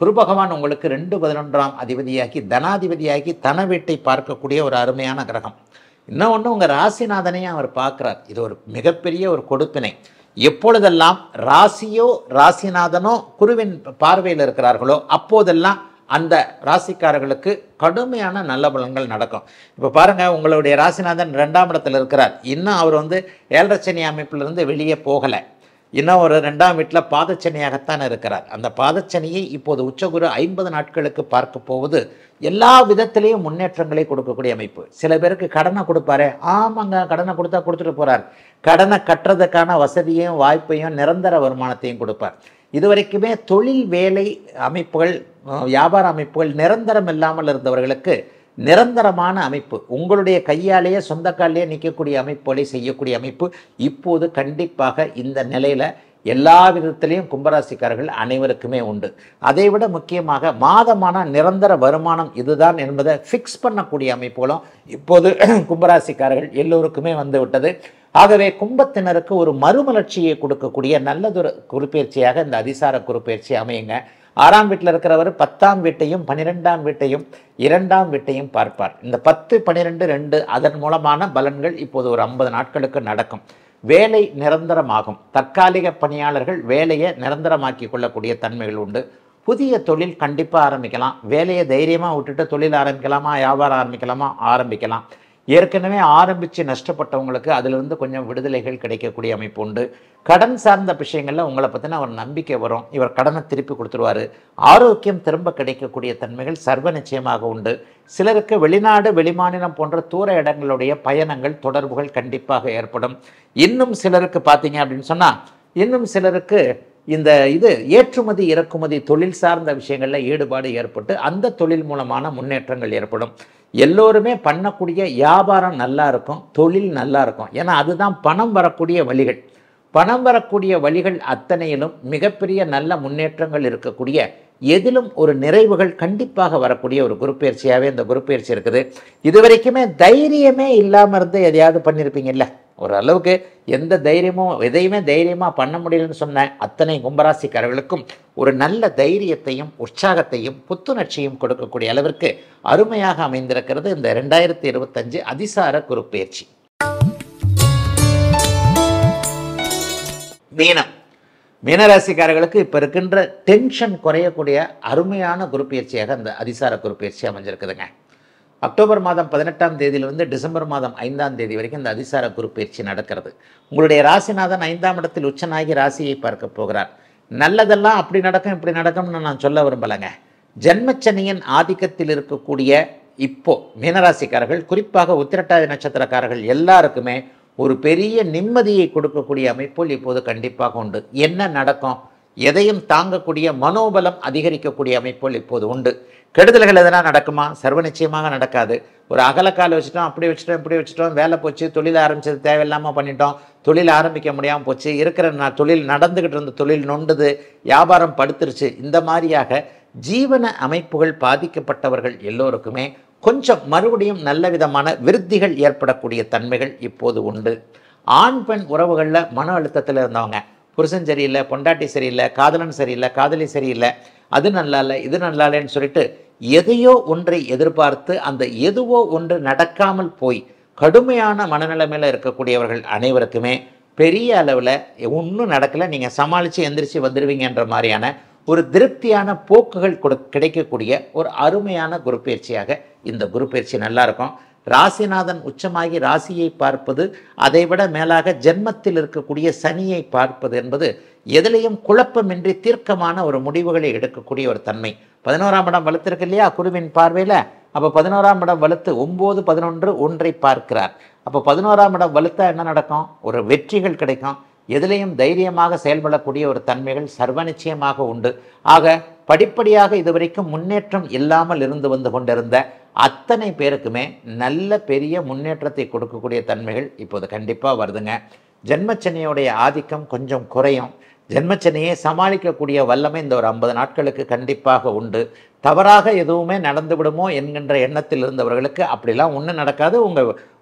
குரு பகவான் உங்களுக்கு 2 அதிபதியாகி தனாதிபதியாகி தன வீட்டை பார்க்கக்கூடிய ஒரு அருமையான கிரகம். இன்னொன்று உங்கள் ராசிநாதனையும் அவர் பார்க்குறார். இது ஒரு மிகப்பெரிய ஒரு கொடுப்பினை. எப்பொழுதெல்லாம் ராசியோ ராசிநாதனோ குருவின் பார்வையில் இருக்கிறார்களோ அப்போதெல்லாம் அந்த ராசிக்காரர்களுக்கு கடுமையான நல்ல பலன்கள் நடக்கும். இப்போ பாருங்கள், உங்களுடைய ராசிநாதன் 2ஆம் இடத்தில் இருக்கிறார். இன்னும் அவர் வந்து 7.5 சனி அமைப்பிலிருந்து வெளியே போகலை. இன்னும் ஒரு 2ஆம் வீட்டில் பாதச்சனியாகத்தான் இருக்கிறார். அந்த பாதச்சனியை இப்போது உச்சகுரு 50 நாட்களுக்கு பார்க்க போவது எல்லா விதத்திலையும் முன்னேற்றங்களை கொடுக்கக்கூடிய அமைப்பு. சில பேருக்கு கடனை கொடுப்பாரு, ஆமாங்க கடனை கொடுத்தா கொடுத்துட்டு போகிறார். கடனை கட்டுறதுக்கான வசதியையும் வாய்ப்பையும் நிரந்தர வருமானத்தையும் கொடுப்பார். இதுவரைக்குமே தொழில் வேலை அமைப்புகள் வியாபார அமைப்புகள் நிரந்தரம் இல்லாமல் இருந்தவர்களுக்கு நிரந்தரமான அமைப்பு, உங்களுடைய கையாலேயே சொந்த காலையே நிற்கக்கூடிய அமைப்புகளை செய்யக்கூடிய அமைப்பு இப்போது கண்டிப்பாக இந்த நிலையில் எல்லா விதத்திலையும் கும்பராசிக்காரர்கள் அனைவருக்குமே உண்டு. அதைவிட முக்கியமாக மாதமான நிரந்தர வருமானம் இதுதான் என்பதை ஃபிக்ஸ் பண்ணக்கூடிய அமைப்புகளும் இப்போது கும்பராசிக்காரர்கள் எல்லோருக்குமே வந்து விட்டது. ஆகவே கும்பத்தினருக்கு ஒரு மறுமலர்ச்சியை கொடுக்கக்கூடிய நல்லதொரு குருப்பெயர்ச்சியாக இந்த அதிசார குருப்பெயர்ச்சி அமையுங்க. 6ஆம் வீட்டில் இருக்கிறவர் 10ஆம் வீட்டையும் 12ஆம் வீட்டையும் 2ஆம் வீட்டையும் பார்ப்பார். இந்த 10, 12, 2 அதன் மூலமான பலன்கள் இப்போது ஒரு 50 நாட்களுக்கு நடக்கும். வேலை நிரந்தரமாகும். தற்காலிக பணியாளர்கள் வேலையை நிரந்தரமாக்கி கொள்ளக்கூடிய தன்மைகள் உண்டு. புதிய தொழில் கண்டிப்பாக ஆரம்பிக்கலாம். வேலையை தைரியமாக விட்டுட்டு தொழில் ஆரம்பிக்கலாமா, வியாபாரம் ஆரம்பிக்கலாமா, ஆரம்பிக்கலாம். ஏற்கனவே ஆரம்பித்து நஷ்டப்பட்டவங்களுக்கு அதிலிருந்து கொஞ்சம் விடுதலைகள் கிடைக்கக்கூடிய அமைப்பு உண்டு. கடன் சார்ந்த விஷயங்களில் உங்களை பற்றின ஒரு நம்பிக்கை வரும். இவர் கடனை திருப்பி கொடுத்துருவார். ஆரோக்கியம் திரும்ப கிடைக்கக்கூடிய தன்மைகள் சர்வ நிச்சயமாக உண்டு. சிலருக்கு வெளிநாடு வெளிமாநிலம் போன்ற தூர இடங்களுடைய பயணங்கள் தொடர்புகள் கண்டிப்பாக ஏற்படும். இன்னும் சிலருக்கு பார்த்தீங்க அப்படின்னு சொன்னால், இன்னும் சிலருக்கு இந்த ஏற்றுமதி இறக்குமதி தொழில் சார்ந்த விஷயங்களில் ஈடுபாடு ஏற்பட்டு அந்த தொழில் மூலமான முன்னேற்றங்கள் ஏற்படும். எல்லோருமே பண்ணக்கூடிய வியாபாரம் நல்லா இருக்கும், தொழில் நல்லா இருக்கும். ஏன்னா அதுதான் பணம் வரக்கூடிய வழிகள். பணம் வரக்கூடிய வழிகள் அத்தனையிலும் மிகப்பெரிய நல்ல முன்னேற்றங்கள் இருக்கக்கூடிய, எதிலும் ஒரு நிறைவுகள் கண்டிப்பாக வரக்கூடிய ஒரு குருப்பெயர்ச்சியாகவே இந்த குருப்பெயர்ச்சி இருக்குது. இதுவரைக்குமே தைரியமே இல்லாமல் இருந்து எதையாவது பண்ணியிருப்பீங்கல்ல, ஓரளவுக்கு எந்த தைரியமும் எதையுமே தைரியமாக பண்ண முடியலன்னு சொன்ன அத்தனை கும்பராசிக்காரர்களுக்கும் ஒரு நல்ல தைரியத்தையும் உற்சாகத்தையும் புத்துணர்ச்சியும் கொடுக்கக்கூடிய அளவிற்கு அருமையாக அமைந்திருக்கிறது இந்த 2025 அதிசார குருப்பெயர்ச்சி. மீனம். மீனராசிக்காரர்களுக்கு இப்போ இருக்கின்ற டென்ஷன் குறையக்கூடிய அருமையான குருப்பெயர்ச்சியாக இந்த அதிசார குருப்பெயர்ச்சி அமைஞ்சிருக்குதுங்க. அக்டோபர் மாதம் 18ஆம் தேதியிலிருந்து டிசம்பர் மாதம் 5ஆம் தேதி வரைக்கும் இந்த அதிசார குருப்பெயர்ச்சி நடக்கிறது. உங்களுடைய ராசிநாதன் 5ஆம் இடத்தில் உச்சனாகி ராசியை பார்க்க போகிறார். நல்லதெல்லாம் அப்படி நடக்கும் இப்படி நடக்கும்னு நான் சொல்ல விரும்பலைங்க. ஜென்மச்சனியின் ஆதிக்கத்தில் இருக்கக்கூடிய இப்போ மீனராசிக்காரர்கள், குறிப்பாக உத்திரட்டாதி நட்சத்திரக்காரர்கள் எல்லாருக்குமே ஒரு பெரிய நிம்மதியை கொடுக்கக்கூடிய அமைப்புகள் இப்போது கண்டிப்பாக உண்டு. என்ன நடக்கும், எதையும் தாங்கக்கூடிய மனோபலம் அதிகரிக்கக்கூடிய அமைப்புகள் இப்போது உண்டு. கெடுதல்கள் எதனா நடக்குமா? சர்வ நிச்சயமாக நடக்காது. ஒரு அகலக்கால் வச்சுட்டோம், அப்படி வச்சுட்டோம், இப்படி வச்சுட்டோம், வேலை போச்சு, தொழில் ஆரம்பிச்சது தேவையில்லாமல் பண்ணிட்டோம், தொழில் ஆரம்பிக்க முடியாமல் போச்சு, இருக்கிற தொழில் நடந்துக்கிட்டு இருந்த தொழில் நொண்டுது, வியாபாரம் படுத்துருச்சு, இந்த மாதிரியாக ஜீவன அமைப்புகள் பாதிக்கப்பட்டவர்கள் எல்லோருக்குமே கொஞ்சம் மறுபடியும் நல்ல விதமான விருத்திகள் ஏற்படக்கூடிய தன்மைகள் இப்போது உண்டு. ஆண் பெண் உறவுகளில் மன அழுத்தத்தில் இருந்தவங்க, புருஷன் சரியில்லை, பொண்டாட்டி சரியில்லை, காதலன் சரியில்லை, காதலி சரியில்லை, அது நல்லா இல்லை, இது நல்லா இல்லைன்னு சொல்லிட்டு எதையோ ஒன்றை எதிர்பார்த்து அந்த எதுவோ ஒன்று நடக்காமல் போய் கடுமையான மனநிலைமையில் இருக்கக்கூடியவர்கள் அனைவருக்குமே பெரிய அளவில் ஒன்றும் நடக்கலை, நீங்கள் சமாளித்து எந்திரிச்சு வந்துடுவீங்கன்ற மாதிரியான ஒரு திருப்தியான போக்குகள் கிடைக்கக்கூடிய ஒரு அருமையான குருப்பெயர்ச்சியாக இந்த குருப்பெயர்ச்சி நல்லா இருக்கும். ராசிநாதன் உச்சமாகி ராசியை பார்ப்பது, அதைவிட மேலாக ஜென்மத்தில் இருக்கக்கூடிய சனியை பார்ப்பது என்பது எதிலையும் குழப்பமின்றி தீர்க்கமான ஒரு முடிவுகளை எடுக்கக்கூடிய ஒரு தன்மை. 11ஆம் இடம் வலுத்திருக்கு இல்லையா குருவின் பார்வையில். அப்போ 11ஆம் இடம் வலுத்து 9, 11 ஒன்றை பார்க்கிறார். அப்போ 11ஆம் இடம் வலுத்தா என்ன நடக்கும்? ஒரு வெற்றிகள் கிடைக்கும். எதிலையும் தைரியமாக செயல்படக்கூடிய ஒரு தன்மைகள் சர்வ நிச்சயமாக உண்டு. ஆக படிப்படியாக இதுவரைக்கும் முன்னேற்றம் இல்லாமல் இருந்து வந்து கொண்டிருந்த அத்தனை பேருக்குமே நல்ல பெரிய முன்னேற்றத்தை கொடுக்கக்கூடிய தன்மைகள் இப்போது கண்டிப்பாக வருதுங்க. ஜென்மச்சனியோடைய ஆதிக்கம் கொஞ்சம் குறையும். ஜென்மச்சனியை சமாளிக்கக்கூடிய வல்லமை இந்த ஒரு 50 நாட்களுக்கு கண்டிப்பாக உண்டு. தவறாக எதுவுமே நடந்து விடுமோ என்கின்ற எண்ணத்தில் இருந்தவர்களுக்கு அப்படிலாம் ஒன்றும் நடக்காது.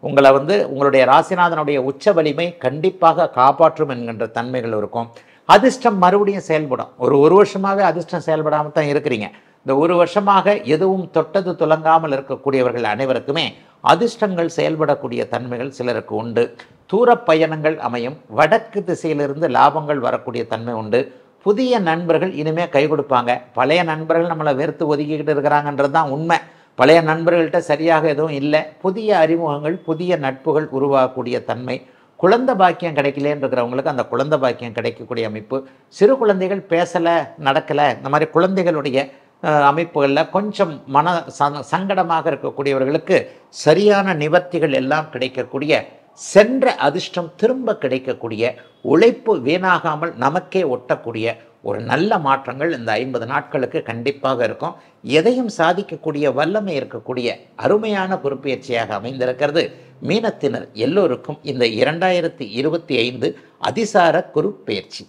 உங்களை உங்களுடைய ராசிநாதனுடைய உச்ச வலிமை கண்டிப்பாக காப்பாற்றும் என்கின்ற தன்மைகள் இருக்கும். அதிர்ஷ்டம் மறுபடியும் செயல்படும். ஒரு வருஷமாகவே அதிர்ஷ்டம் செயல்படாமல் தான் இருக்கிறீங்க. இந்த ஒரு வருஷமாக எதுவும் தொட்டது துலங்காமல் இருக்கக்கூடியவர்கள் அனைவருக்குமே அதிர்ஷ்டங்கள் செயல்படக்கூடிய தன்மைகள் சிலருக்கு உண்டு. தூர பயணங்கள் அமையும். வடக்கு திசையிலிருந்து லாபங்கள் வரக்கூடிய தன்மை உண்டு. புதிய நண்பர்கள் இனிமேல் கை கொடுப்பாங்க. பழைய நண்பர்கள் நம்மளை வெறுத்து ஒதுக்கிக்கிட்டு இருக்கிறாங்கன்றது தான் உண்மை. பழைய நண்பர்கள்ட்ட சரியாக எதுவும் இல்லை. புதிய அறிமுகங்கள், புதிய நட்புகள் உருவாகக்கூடிய தன்மை. குழந்தை பாக்கியம் கிடைக்கலேன்னு இருக்கிறவங்களுக்கு அந்த குழந்தை பாக்கியம் கிடைக்கக்கூடிய அமைப்பு. சிறு குழந்தைகள் பேசலை, நடக்கலை, இந்த மாதிரி குழந்தைகளுடைய அமைப்புகளில் கொஞ்சம் சங்கடமாக இருக்கக்கூடியவர்களுக்கு சரியான நிவர்த்திகள் எல்லாம் கிடைக்கக்கூடிய, சென்ற அதிர்ஷ்டம் திரும்ப கிடைக்கக்கூடிய, உழைப்பு வீணாகாமல் நமக்கே ஒட்டக்கூடிய ஒரு நல்ல மாற்றங்கள் இந்த 50 நாட்களுக்கு கண்டிப்பாக இருக்கும். எதையும் சாதிக்கக்கூடிய வல்லமை இருக்கக்கூடிய அருமையான குருப்பெயர்ச்சியாக அமைந்திருக்கிறது. மீனத்தினர் எல்லோருக்கும் இந்த 2025 அதிசார குருப்பெயர்ச்சி.